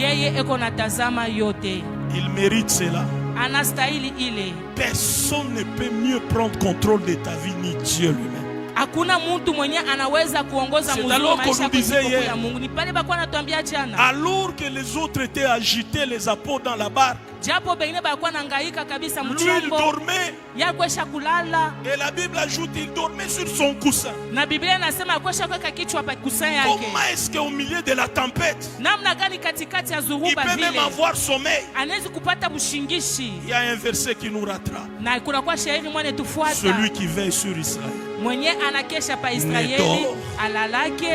Il mérite cela. anastahili ile. Personne ne peut mieux prendre contrôle de ta vie ni Dieu lui-même. Hakuna mtu mwenye anaweza kuongoza mzuri maisha ya Mungu. Ni pale bako anatuambia jana. Alors que les autres étaient agités, les apôtres dans la barque, japo bengine balikuwa nangaika kabisa mchombo. Lui il dormait. Yakwesha kulala. Et la Bible ajoute il dormait sur son coussin. Na Biblia inasema akwesha kuweka kichwa pa coussin yake. Comment est-ce qu'au milieu de la tempête, namna gani katikati ya zuruba il peut même avoir sommeil? Anaweza kupata bushingishi. Il y a un verset qui nous rattrape. Na kuna kwa shairi mwana tufuata. Celui qui veille sur Israël. Mwenye anakesha pa Israeli alalake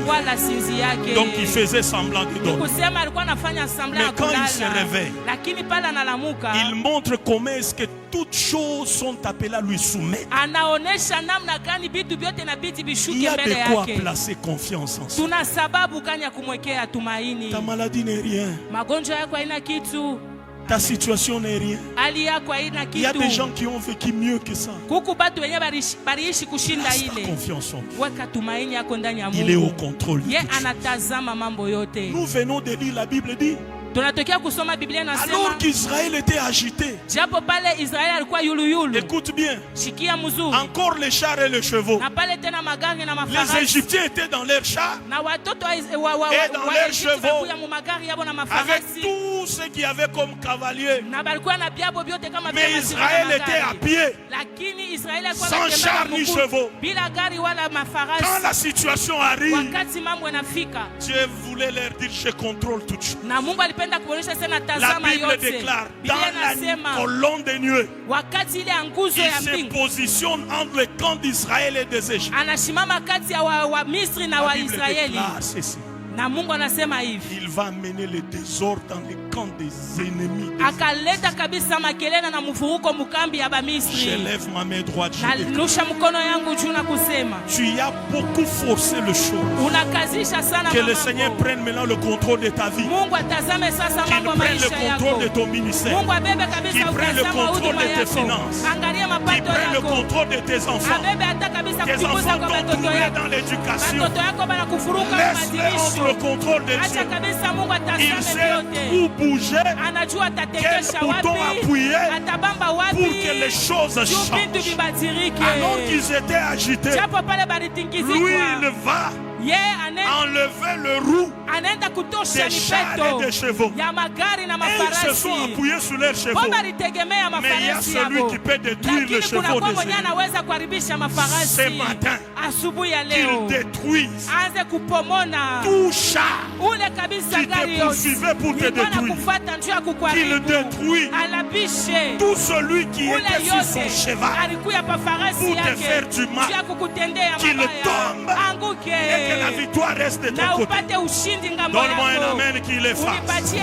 wala sinzi yake. Donc il faisait semblant de dormir. Kusema alikuwa anafanya semblant ya kulala. Mais quand il se réveille, lakini pale analamuka, il montre comment est-ce que toutes choses sont appelées à lui soumettre. Anaonesha namna gani vitu vyote inabidi bishuke mbele yake. Il y a de quoi placer confiance en soi. Tuna sababu gani ya kumwekea tumaini. Ta maladie n'est rien. Magonjwa yako haina kitu. Ta situation n'est rien. Il y a des gens qui ont vécu mieux que ça. Place ta confiance en Dieu. Il est au contrôle. Nous venons de lire, la Bible dit. Alors qu'Israël était agité. Écoute bien. Encore les chars et les chevaux. Les Égyptiens étaient dans leurs chars et dans leurs chevaux, avec tout ce qu'il y avait comme cavaliers. Mais Israël était à pied, sans chars ni chevaux. Quand la situation arrive, Dieu voulait leur dire: je contrôle toutes choses. La Bible déclare, dans la colonne des nuées, il se positionne entre le camp d'Israël et des Égyptiens. La Bible déclare ceci. Il va amener le désordre dans les camps des ennemis. J'élève ma main droite. Tu as beaucoup forcé le chose. Que le Seigneur prenne maintenant le contrôle de ta vie. Qu'il prenne le contrôle de ton ministère. Qu'il prenne le contrôle de tes finances. Qu'il prenne le contrôle de tes enfants. Tes enfants t'ont trouvé dans l'éducation. Laisse-les entre le contrôle de Dieu. Il sait où bouger, quel bouton appuyer pour que les choses changent. Alors qu'ils étaient agités, lui il va enlever le roue des chars et des chevaux. Et ils se sont appuyés sur leurs chevaux. Mais il y a celui qui peut détruire les chevaux des ennemis. Ce matin, qu'il détruise tout char qui te poursuivait pour te détruire. Qu'il détruise tout celui qui était sur son cheval pour te faire du mal. Qu'il tombe et que la victoire reste de ton côté. Donne-moi un amen qu'il efface.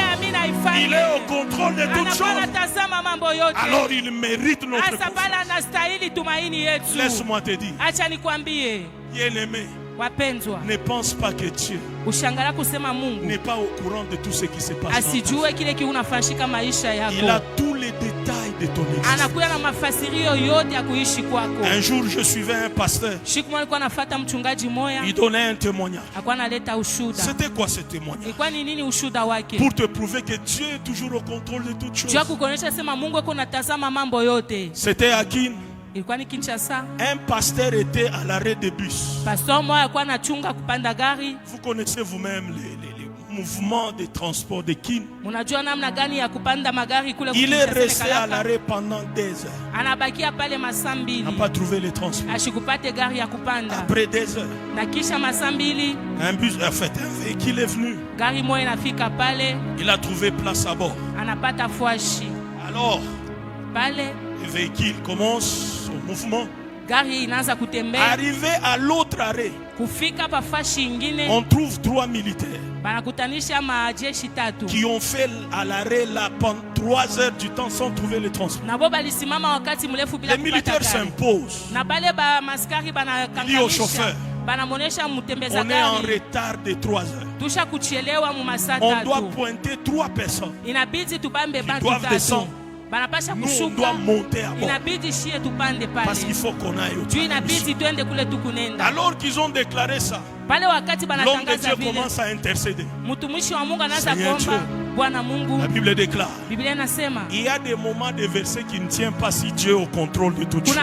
Il est au contrôle de toutes choses. Alors il mérite notre confiance. Laisse-moi te dire, bien-aimé, ne pense pas que Dieu n'est pas au courant de tout ce qui se passe dans ta vie. Il a tous les détails de ton existence. Un jour, je suivais un pasteur. Il donnait un témoignage. C'était quoi ce témoignage? Pour te prouver que Dieu est toujours au contrôle de toutes choses. C'était à Kin. Un pasteur était à l'arrêt de bus. Vous connaissez vous-même les mouvements de transport de Kin. Il est resté à l'arrêt pendant des heures. N'a pas trouvé le transport. Après des heures, un bus, en fait, un véhicule est venu. Il a trouvé place à bord. Alors, le véhicule commence son mouvement. Arrivé à l'autre arrêt, on trouve 3 militaires qui ont fait à l'arrêt là pendant 3 heures du temps sans trouver le transport. Les militaires s'imposent. Il dit au chauffeur: on est en retard de 3 heures. On doit pointer 3 personnes qui doivent descendre. Nous, on doit monter à bord parce qu'il faut qu'on aille au travail. Alors qu'ils ont déclaré ça, l'homme de Dieu commence à intercéder. Seigneur Dieu, La Bible déclare, il y a des moments, des versets qui ne tiennent pas si Dieu est au contrôle de toutes choses.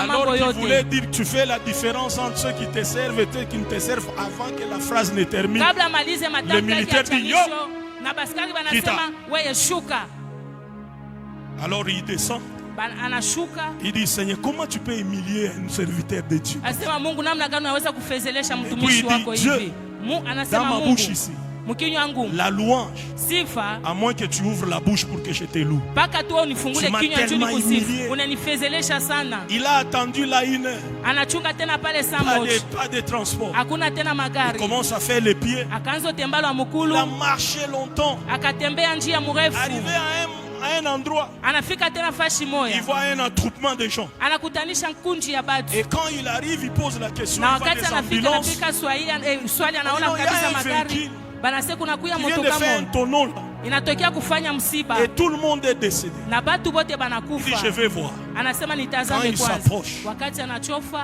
Alors il voulait dire que tu fais la différence entre ceux qui te servent et ceux qui ne te servent avant que la phrase ne termine. Le militaire dit yo, Kita. Alors il descend. Il dit, Seigneur, comment tu peux humilier un serviteur de Dieu? Et puis il dit, Dieu, dans ma bouche ici, la louange, à moins que tu ouvres la bouche pour que je te loue. Tu m'as tellement humilié. Il a attendu là 1 heure. Pas de transport. Il commence à faire les pieds. Il a marché longtemps. Arrivé à un endroit, il voit un attroupement de gens. Et quand il arrive, il pose la question. Il voit des ambulances. Il y a un véhicule. Il vient de faire un tonneau là. Et tout le monde est décédé. Il dit, je vais voir. Quand il s'approche,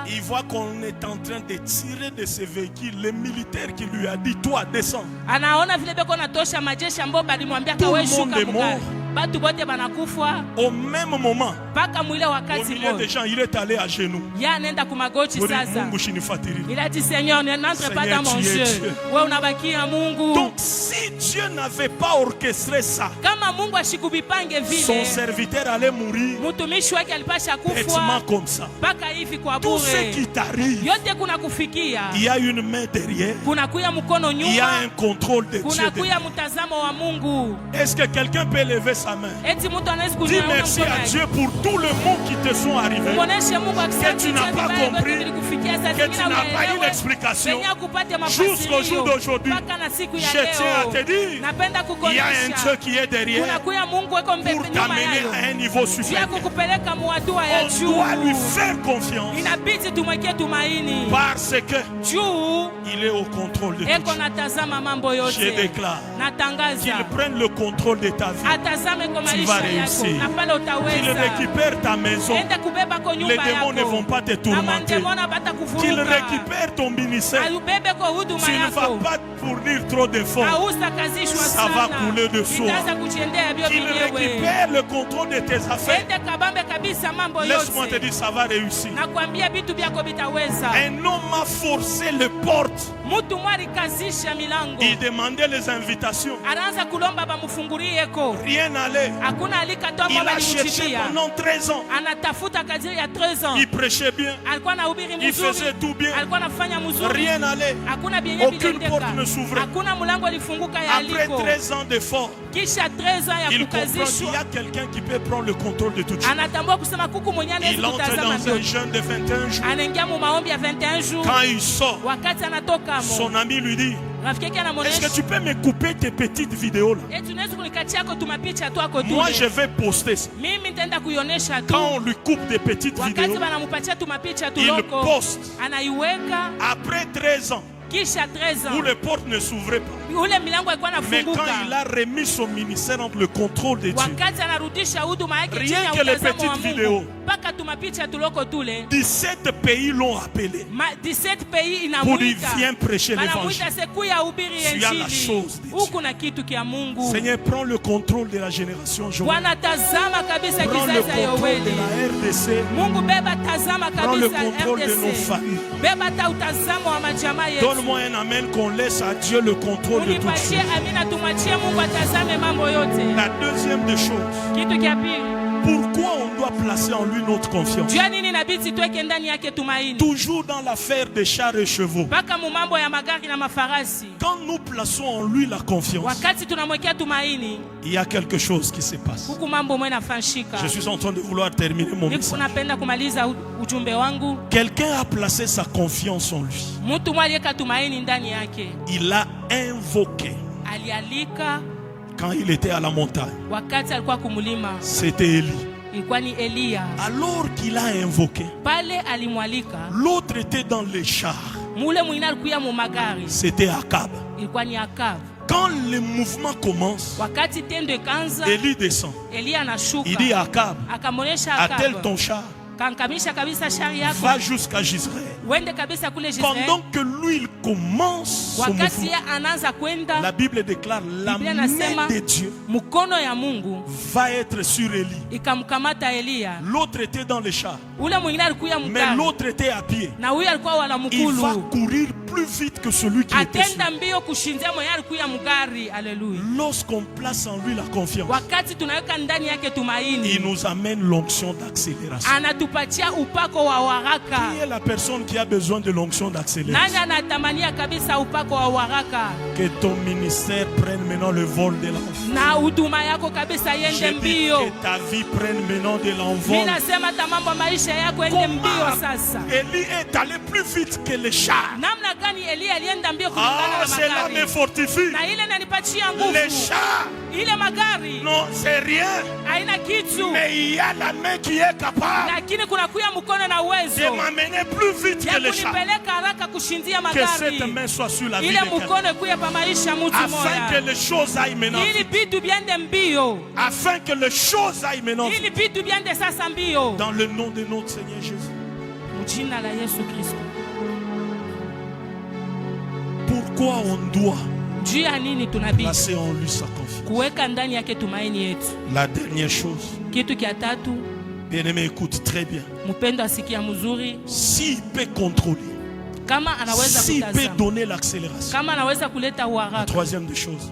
il voit qu'on est en train de tirer de ce véhicule. Le militaire qui lui a dit, toi descends. Tout le monde est mort. Au même moment, au milieu des gens, il est allé à genoux. Il a dit, Seigneur, n'entre pas dans mon jeu. Donc si Dieu n'avait pas orchestré ça, son serviteur allait mourir bêtement comme ça. Tout ce qui t'arrive, il y a une main derrière. Il y a un contrôle de Dieu. Est-ce que quelqu'un peut lever sa main? Dis merci à Dieu pour tout le monde qui te sont arrivés, que tu n'as pas compris, que tu n'as pas eu l'explication. Jusqu'au jour d'aujourd'hui, je tiens à te dire, il y a un Dieu qui est derrière pour t'amener à un niveau supérieur. On doit lui faire confiance parce que il est au contrôle de tout. Je déclare qu'il prenne le contrôle de ta vie. Tu vas réussir. Qu'il récupère ta maison. Les démons ne vont pas te tourmenter. Qu'il récupère ton ministère. Tu ne vas pas fournir trop d'efforts. Ça va couler de source. Qu'il récupère le contrôle de tes affaires. Laisse-moi te dire, ça va réussir. Un homme a forcé les portes. Il demandait les invitations. Rien n'allait. Il a cherché pendant 13 ans. Il prêchait bien. Il faisait tout bien. Rien n'allait. Aucune porte ne s'ouvrait. Après 13 ans d'efforts, il comprend qu'il y a quelqu'un qui peut prendre le contrôle de toute chose. Il entre dans un jeûne de 21 jours. Quand il sort, son ami lui dit, est-ce que tu peux me couper tes petites vidéos là? Moi je vais poster ça. Quand on lui coupe des petites vidéos, il poste. Après 13 ans, où les portes ne s'ouvraient pas. Mais quand il a remis son ministère entre le contrôle de Dieu, rien que les petites vidéos, 17 pays l'ont appelé pour lui viens prêcher l'évangile. Tu as la chose de Dieu. Seigneur, prends le contrôle de la génération jeune. Prends le contrôle de la RDC. Prends le contrôle de nos familles. Donne-moi un amen qu'on laisse à Dieu le contrôle de tout choses. La deuxième des choses, pourquoi on doit placer en lui notre confiance? Toujours dans l'affaire des chars et chevaux. Quand nous plaçons en lui la confiance, il y a quelque chose qui se passe. Je suis en train de vouloir terminer mon message. Quelqu'un a placé sa confiance en lui. Il a invoqué. Quand il était à la montagne, c'était Élie. Alors qu'il a invoqué, l'autre était dans les chars. C'était Akab. Quand le mouvement commence, Élie descend. Il dit à Akab, attelle ton char. Va jusqu'à Gisraël. Pendant que lui il commence son mouvement, la Bible déclare la main de Dieu va être sur Élie. L'autre était dans les chars, mais l'autre était à pied. Il va courir plus vite que celui qui était sur. Lorsqu'on place en lui la confiance, il nous amène l'onction d'accélération. Qui est la personne qui a besoin de l'onction d'accélération? Que ton ministère prenne maintenant le vol de l'envol. Je dis que ta vie prenne maintenant de l'envol. Élie est allé plus vite que les chars. Ah, cela me fortifie. Les chars, non, c'est rien. Mais il y a la main qui est capable de m'amener plus vite que les chars. Que cette main soit sur la vie de quelqu'un. Afin que les choses aillent maintenant. Afin que les choses aillent maintenant. Dans le nom de notre Seigneur Jésus. Pourquoi on doit placer en lui sa confiance? La dernière chose, bien-aimé, écoute très bien. S'il peut contrôler, s'il peut donner l'accélération, la troisième des choses,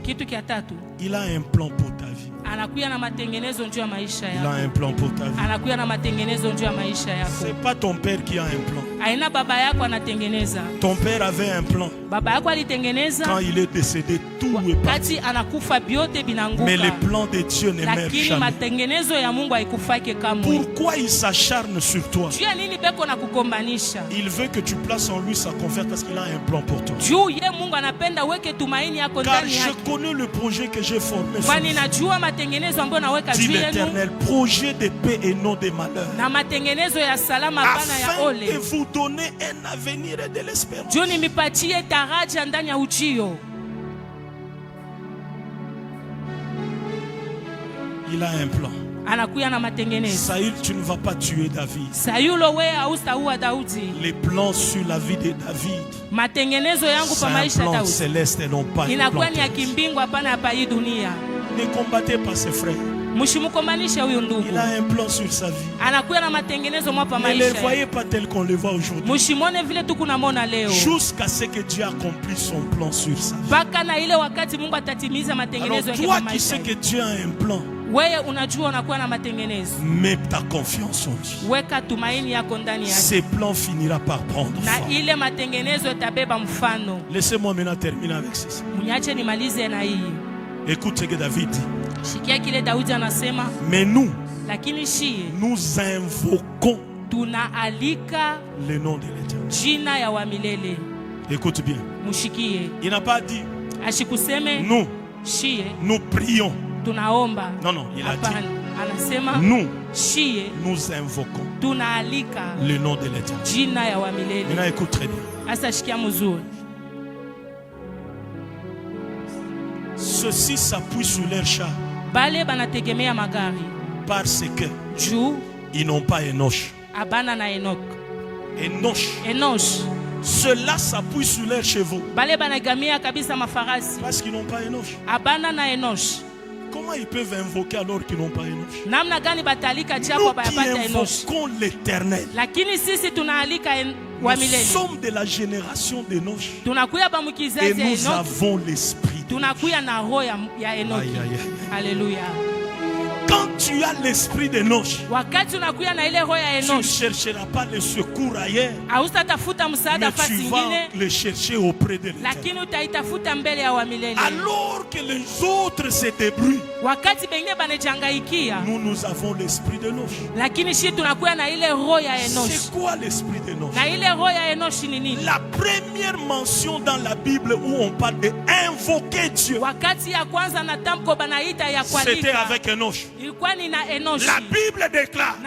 il a un plan pour ta vie. Il a un plan pour ta vie. Ce n'est pas ton père qui a un plan. Ton père avait un plan. Quand il est décédé, tout est parti. Mais le plan de Dieu ne meurt jamais. Pourquoi il s'acharne sur toi? Il veut que tu places en lui sa confiance parce qu'il a un plan pour toi. Car je connais le projet que j'ai formé. Dit l'Éternel, projet de paix et non de malheur, afin de vous donner un avenir et de l'espérance. Il a un plan. Saül, tu ne vas pas tuer David. Les plans sur la vie de David, c'est un plan céleste et non pas un plan terrestre. Ne combattez pas ses frères. Il a un plan sur sa vie. Ne les voyez pas tel qu'on les voit aujourd'hui. Jusqu'à ce que Dieu accomplisse son plan sur sa vie. Alors toi qui sais que Dieu a un plan, mets ta confiance en lui. Ces plans finira par prendre forme. Laissez-moi maintenant terminer avec ceci. Écoute ce que David dit. Mais nous invoquons le nom de l'Éternel. Écoute bien. Il n'a pas dit nous prions. Non, il a dit nous invoquons le nom de l'Éternel. Maintenant écoute très bien. Ceux-ci s'appuient sur leur char parce que ils n'ont pas Enoch. Ceux-là s'appuient sur leurs chevaux parce qu'ils n'ont pas Enoch. Comment ils peuvent invoquer alors qu'ils n'ont pas Enoch? Nous qui invoquons l'Éternel, nous sommes de la génération d'Enoch et nous avons l'esprit. Alléluia. Quand tu as l'esprit d'Enoch, tu ne chercheras pas le secours ailleurs, mais tu vas le chercher auprès de l'Éternel. Alors que les autres se débrouillent, nous avons l'esprit d'Enoch. C'est quoi l'esprit d'Enoch? La première mention dans la Bible où on parle d'invoquer Dieu, c'était avec Enoch. La Bible déclare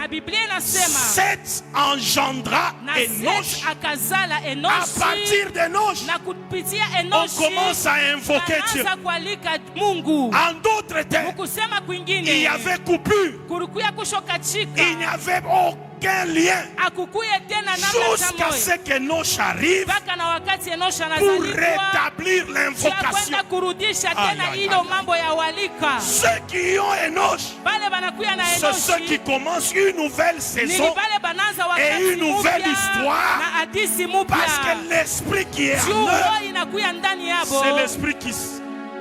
Seth engendra Enoch. À partir d'Enoch, on commence à invoquer Dieu. En d'autres termes, il y avait coupure. Il n'y avait aucun lien jusqu'à ce qu'Enoch arrive pour rétablir l'invocation. Ceux qui ont Enoch, c'est ceux qui commencent une nouvelle saison et une nouvelle histoire, parce que l'esprit qui est en eux, c'est l'esprit qui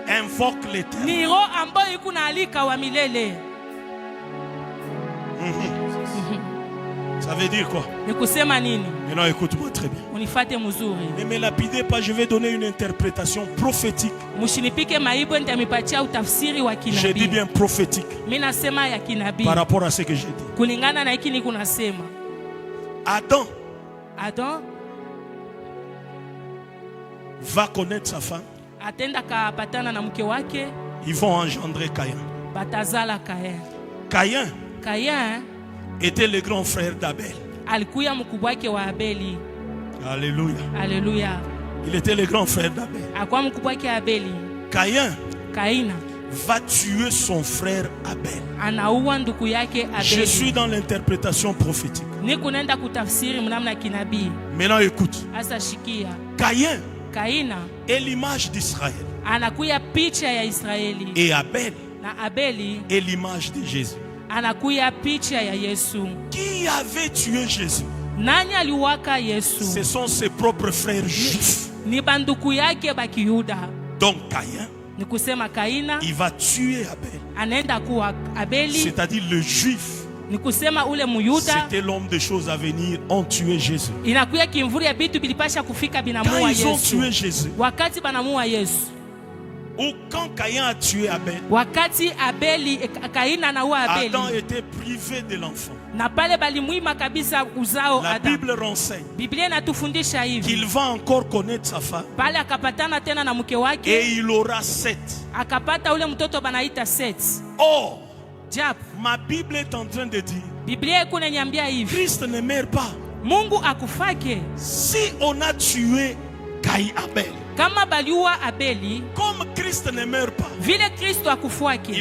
invoque l'Éternel. Ça veut dire quoi? Maintenant écoute-moi très bien. Ne me lapidez pas, je vais donner une interprétation prophétique. J'ai dit bien prophétique par rapport à ce que j'ai dit. Adam va connaître sa femme. Ils vont engendrer Caïn. Caïn était le grand frère d'Abel. Alléluia. Il était le grand frère d'Abel. Caïn va tuer son frère Abel. Je suis dans l'interprétation prophétique. Maintenant écoute. Caïn est l'image d'Israël. Et Abel est l'image de Jésus. Qui avait tué Jésus? Ce sont ses propres frères juifs. Donc Caïn, il va tuer Abel. C'est-à-dire le juif. C'était l'homme des choses à venir, ont tué Jésus. Quand ils ont tué Jésus, ou quand Caïn a tué Abel, Adam était privé de l'enfant. La Bible renseigne qu'il va encore connaître sa femme et il aura 7. Or, ma Bible est en train de dire Christ ne meurt pas. Si on a tué Abel, comme Christ ne meurt pas, il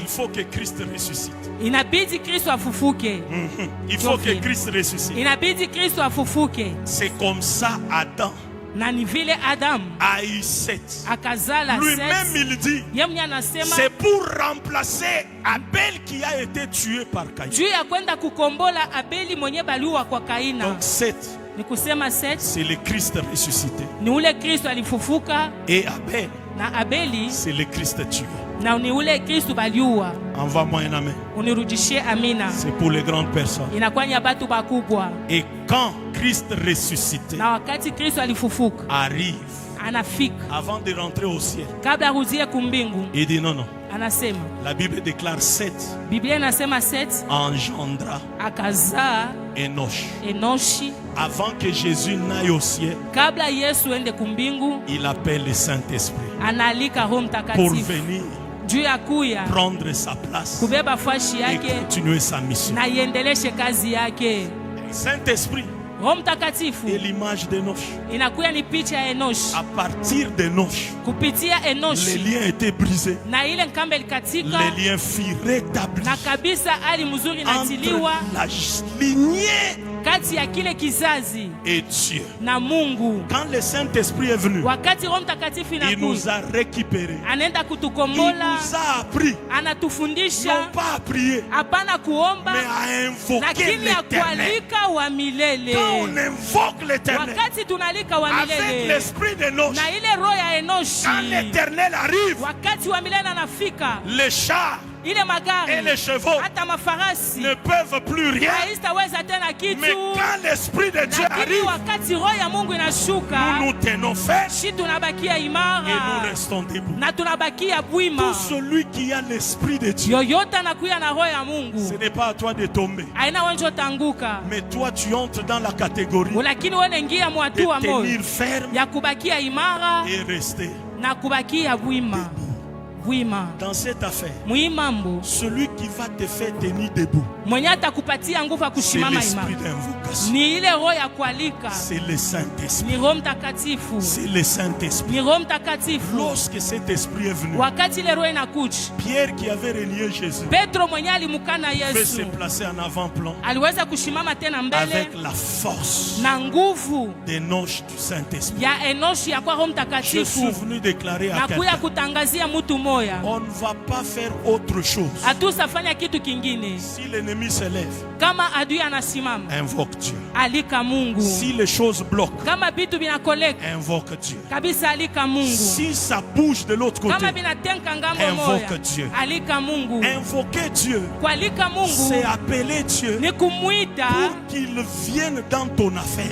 faut que Christ ressuscite. Il faut que Christ ressuscite. C'est comme ça Adam a eu 7. Lui-même il dit, c'est pour remplacer Abel qui a été tué par Caïn. Donc 7, c'est le Christ ressuscité. Et Abel, c'est le Christ tué. Envoie-moi un amen. C'est pour les grandes personnes. Et quand Christ ressuscité arrive, avant de rentrer au ciel, il dit non. La Bible déclare 7 engendra Enoch. Avant que Jésus n'aille au ciel, il appelle le Saint-Esprit pour venir prendre sa place et continuer sa mission. Saint-Esprit est l'image d'Enoch. À partir d'Enoch, les liens étaient brisés. Les liens furent rétablis entre la lignée et Dieu. Quand le Saint-Esprit est venu, il nous a récupérés. Il nous a appris non pas à prier, mais à invoquer l'Éternel. Quand on invoque l'Éternel avec l'esprit d'Enoch, quand l'Éternel arrive, les chars et les chevaux ne peuvent plus rien. Mais quand l'esprit de Dieu arrive, nous nous tenons fermes et nous restons debout. Tout celui qui a l'esprit de Dieu, ce n'est pas à toi de tomber, mais toi tu entres dans la catégorie de tenir ferme et rester debout. Dans cette affaire, celui qui va te faire tenir debout, c'est l'esprit d'invocation. C'est le Saint-Esprit. C'est le Saint-Esprit. Lorsque cet esprit est venu, Pierre qui avait renié Jésus peut se placer en avant-plan avec la force d'Enoch du Saint-Esprit. Je suis venu déclarer à quelqu'un, on ne va pas faire autre chose. Si l'ennemi se lève, invoque Dieu. Si les choses bloquent, invoque Dieu. Si ça bouge de l'autre côté, invoque Dieu. Invoquer Dieu, c'est appeler Dieu pour qu'il vienne dans ton affaire.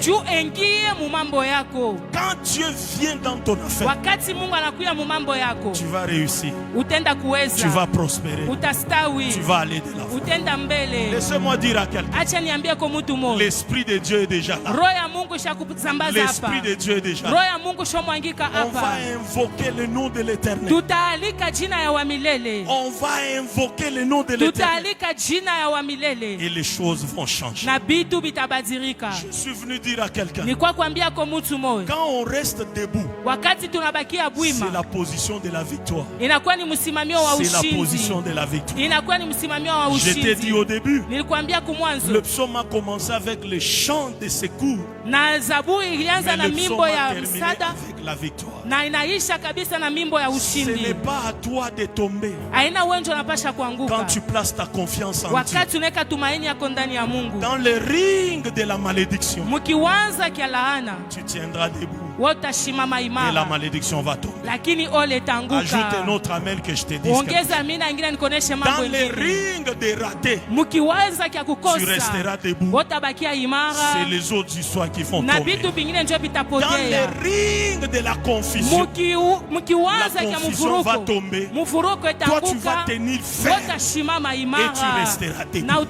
Quand Dieu vient dans ton affaire, tu vas réussir, tu vas prospérer, tu vas aller de l'avant. Laissez-moi dire à quelqu'un, l'Esprit de Dieu est déjà là. L'Esprit de Dieu est déjà là. On va invoquer le nom de l'Éternel. On va invoquer le nom de l'Éternel. Et les choses vont changer. Je suis venu dire à quelqu'un, quand on reste debout, c'est la position de la victoire. C'est la position de la victoire. Je t'ai dit au début, le psaume a commencé avec le chant de secours, mais le psaume a terminé avec la victoire. Ce n'est pas à toi de tomber quand tu places ta confiance en Dieu. Dans le ring de la malédiction, tu tiendras debout et la malédiction va tomber. Ajoute un autre amen que je te dise. Dans le ring des ratés, tu resteras debout. C'est les autres histoires qui font tomber. Dans le ring de la confusion, la confusion va tomber. Toi tu vas tenir ferme et tu resteras debout.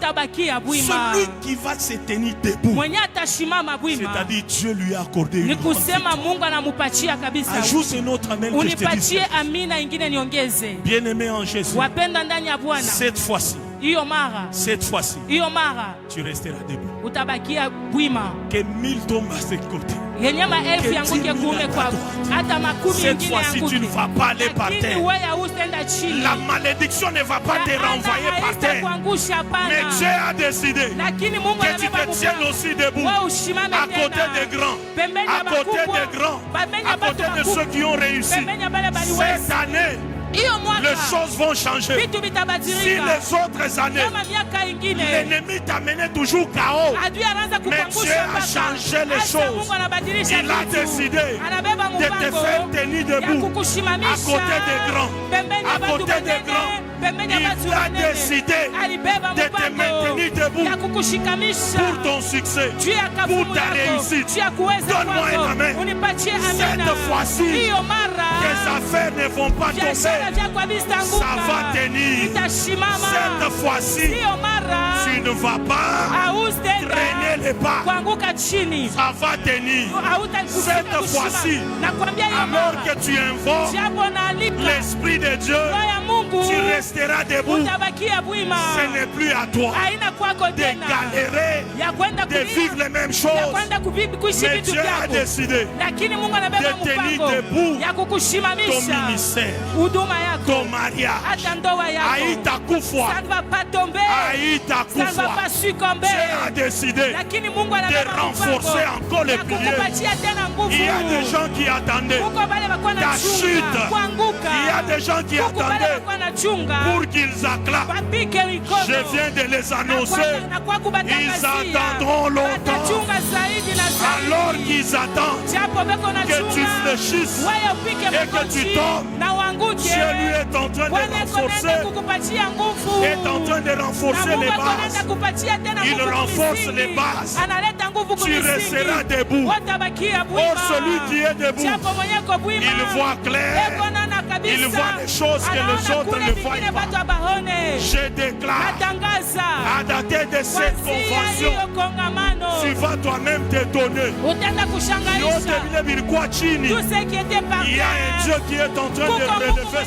Celui qui va se tenir debout, c'est-à-dire Dieu lui a accordé une grande victoire. Ajoute un autre amen que je te dis. Bien-aimé en Jésus, cette fois-ci, tu resteras debout. Que 1000 tombent à ses côtés. Cette fois-ci, tu ne vas pas aller par terre. La malédiction ne va pas te renvoyer par terre. Mais Dieu a décidé que tu te tiennes aussi debout, à côté des grands, à côté des grands, à côté de ceux qui ont réussi. Cette année, les choses vont changer. Si les autres années, l'ennemi t'a mené toujours KO, mais Dieu a changé les choses. Il a décidé de te faire tenir debout, à côté des grands, à côté des grands. Il a décidé de te maintenir debout pour ton succès, pour ta réussite. Donne-moi un amen. Cette fois-ci, tes affaires ne vont pas tomber. Ça va tenir. Cette fois-ci, tu ne vas pas traîner les pas. Ça va tenir. Cette fois-ci, alors que tu invoques l'Esprit de Dieu, tu resteras debout. Ce n'est plus à toi de galérer, de vivre les mêmes choses. Mais Dieu a décidé de tenir debout ton ministère, ton mariage. Aïta Koufoua, Dieu a décidé de renforcer encore les piliers. Il y a des gens qui attendaient ta chute. Il y a des gens qui attendaient pour qu'ils acclament. Je viens de les annoncer. Ils attendront longtemps. Alors qu'ils attendent que tu fléchisses et que tu tombes, Dieu lui est en train de renforcer les bases. Il renforce les bases. Tu resteras debout. Or celui qui est debout, il voit clair. Il voit les choses que les autres ne voient pas. Je déclare, à dater de cette convention, tu vas toi-même t'étonner. Il y a un Dieu qui est en train de relever ça.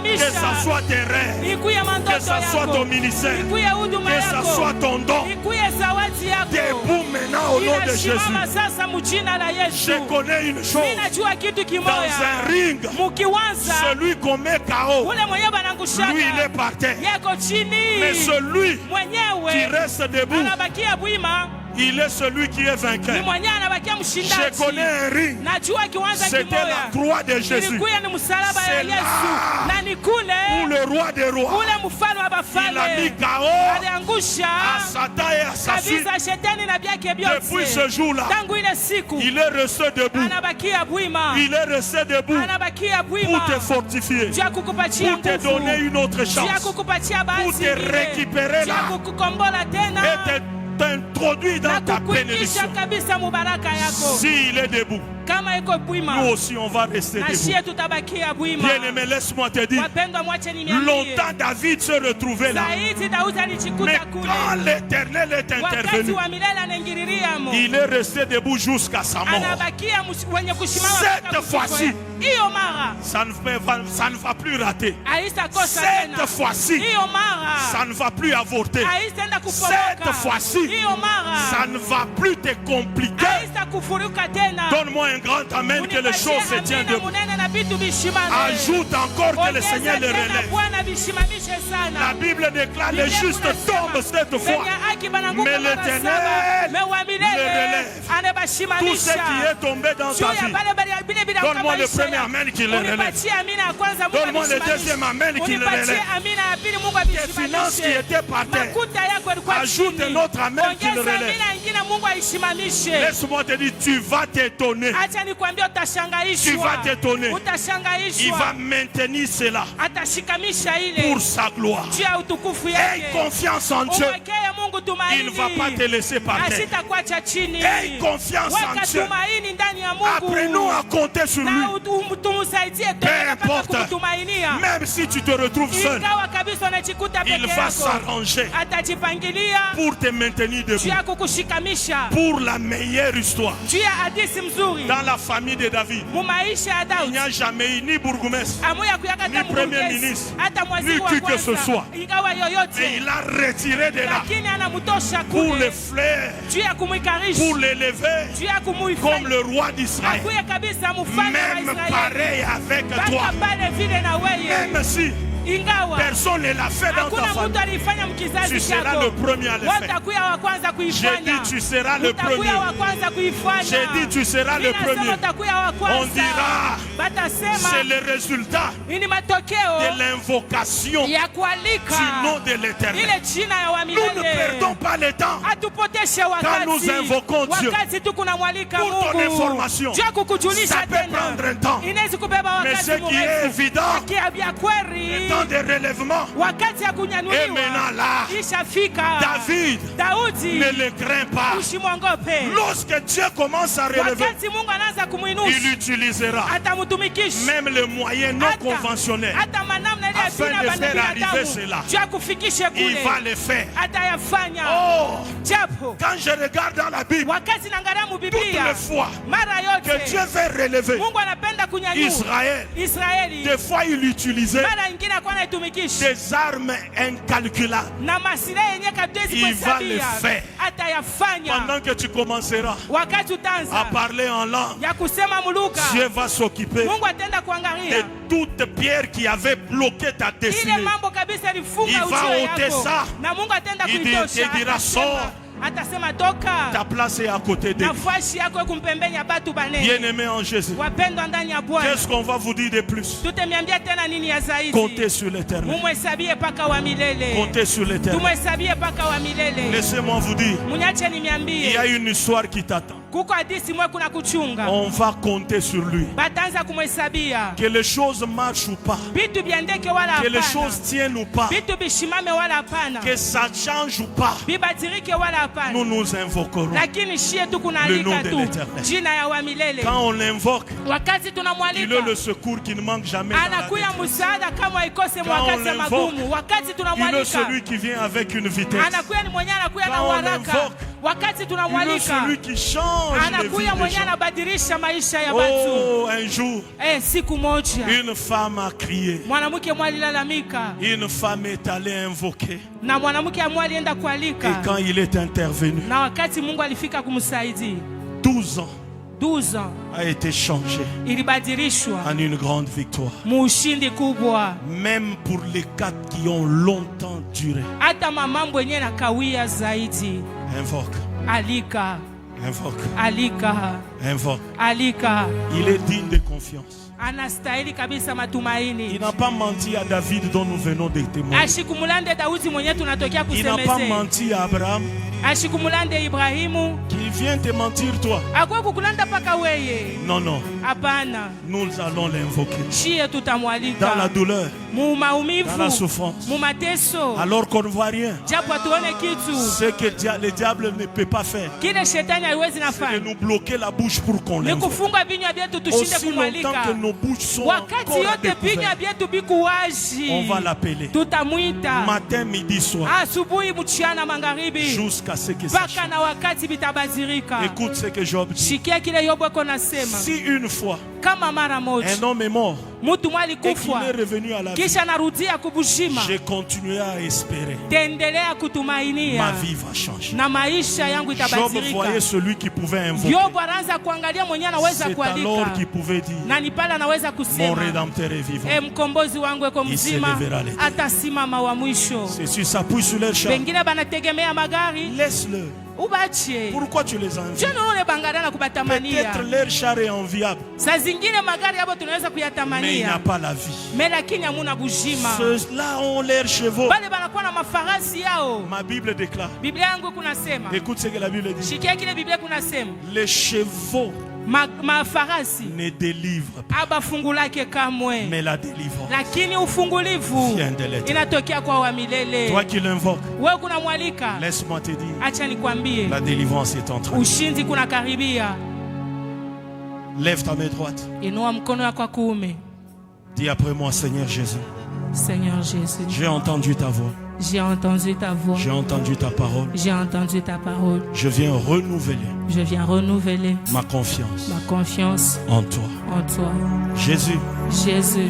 Que ça soit tes rêves, que ça soit ton ministère, que ça soit ton don. Debout maintenant au nom de Jésus. Je connais une chose. Dans un ring, celui qu'on met KO, lui il est par terre. Mais celui qui reste debout, il est celui qui est vainqueur. Je connais un ring. C'était la croix de Jésus. C'est là où le roi des rois, il a mis KO à Satan et à sa suite. Depuis ce jour-là, il est resté debout. Il est resté debout pour te fortifier, pour te donner une autre chance, pour te récupérer là et te t'introduit dans ta bénédiction. S'il est debout, nous aussi on va rester debout. Bien-aimé, laisse-moi te dire, longtemps David se retrouvait là. Mais quand l'Éternel est intervenu, il est resté debout jusqu'à sa mort. Cette fois-ci, ça ne va plus rater. Cette fois-ci, ça ne va plus avorter. Cette fois-ci, ça ne va plus te compliquer. Donne-moi un grand amen que les choses se tiennent debout. Ajoute encore que le Seigneur le relève. La Bible déclare les justes tombent cette fois, mais l'Éternel le relève. Tout ce qui est tombé dans ta vie, donne-moi le premier amen qui le relève. Donne-moi le deuxième amen qui le relève. Tes finances qui étaient par terre, ajoute un autre amen qui le relève. Laisse-moi te dire, tu vas t'étonner. Tu vas t'étonner. Il va maintenir cela pour sa gloire. Aie confiance en Dieu. Il ne va pas te laisser par terre. Aie confiance en Dieu. Apprenons à compter sur lui. Peu importe, même si tu te retrouves seul, il va s'arranger pour te maintenir debout. Pour la meilleure histoire. Dans la famille de David, il n'y a jamais eu ni bourgmestre, ni premier ministre, ni qui que ce soit. Et il a retiré de là pour le flair, pour l'élever comme le roi d'Israël. Même pareil avec toi. Même si personne ne l'a fait dans ta famille, tu seras le premier à le faire. J'ai dit tu seras le premier. J'ai dit tu seras le premier. On dira c'est le résultat de l'invocation du nom de l'Éternel. Nous ne perdons pas le temps quand nous invoquons Dieu. Pour ton information, ça peut prendre un temps, mais ce qui est évident, le temps de relèvement et maintenant là, David ne le craint pas. Lorsque Dieu commence à relever, il utilisera même les moyens non conventionnels afin de faire arriver cela. Il va le faire. Oh, quand je regarde dans la Bible, toutes les fois que Dieu veut relever Israël, des fois il utilisait des armes incalculables. Il va le faire. Pendant que tu commenceras à parler en langue, Dieu va s'occuper de toute pierre qui avait bloqué ta destinée. Il va ôter ça. Il te dira sors. Ta place est à côté de lui. Bien-aimé en Jésus, qu'est-ce qu'on va vous dire de plus? Comptez sur l'Éternel. Comptez sur l'Éternel. Laissez-moi vous dire, il y a une histoire qui t'attend. On va compter sur lui. Que les choses marchent ou pas. Que les choses tiennent ou pas. Que ça change ou pas. Nous nous invoquerons le nom de l'Éternel. Quand on l'invoque, il est le secours qui ne manque jamais. Quand on l'invoque, il est celui qui vient avec une vitesse. Quand on l'invoque, il est celui qui change les vies des gens. Oh, un jour, une femme a crié. Une femme est allée invoquer. Et quand il est intervenu, 12 ans a été changé en une grande victoire. Même pour les 4 qui ont longtemps duré. Invoque. Invoque. Invoque. Il est digne de confiance. Il n'a pas menti à David dont nous venons de témoigner. Il n'a pas menti à Abraham. Qui vient te mentir toi. Non, non. Nous allons l'invoquer. Dans la douleur. Dans la souffrance. Alors qu'on ne voit rien. Ce que le diable ne peut pas faire, c'est de nous bloquer la bouche pour qu'on l'invoque. Aussi longtemps que nos bouches sont encore découvertes, on va l'appeler matin, midi, soir, jusqu'à ce que ça change. Écoute ce que Job dit. Si une fois un homme est mort et qu'il est revenu à la vie, je continuerai à espérer. Ma vie va changer. Job voyait celui qui pouvait invoquer. C'est alors qu'il pouvait dire, mon Rédempteur est vivant. Il s'élèvera les dieux. C'est si ça pousse sur leur char, laisse-le. Pourquoi tu les envies? Peut-être leur char est enviable, mais il n'y a pas la vie. Ceux-là ont leurs chevaux. Ma Bible déclare. Écoute ce que la Bible dit. Les chevaux ne délivrent pas, mais la délivrance vient de l'Éternel. Toi qui l'invoques, laisse-moi te dire, la délivrance est en train. Lève ta main droite. Dis après moi, Seigneur Jésus. Seigneur Jésus, j'ai entendu ta voix. J'ai entendu ta voix. J'ai entendu ta parole. J'ai entendu ta parole. Je viens renouveler. Je viens renouveler ma confiance. Ma confiance en toi. En toi. Jésus. Jésus.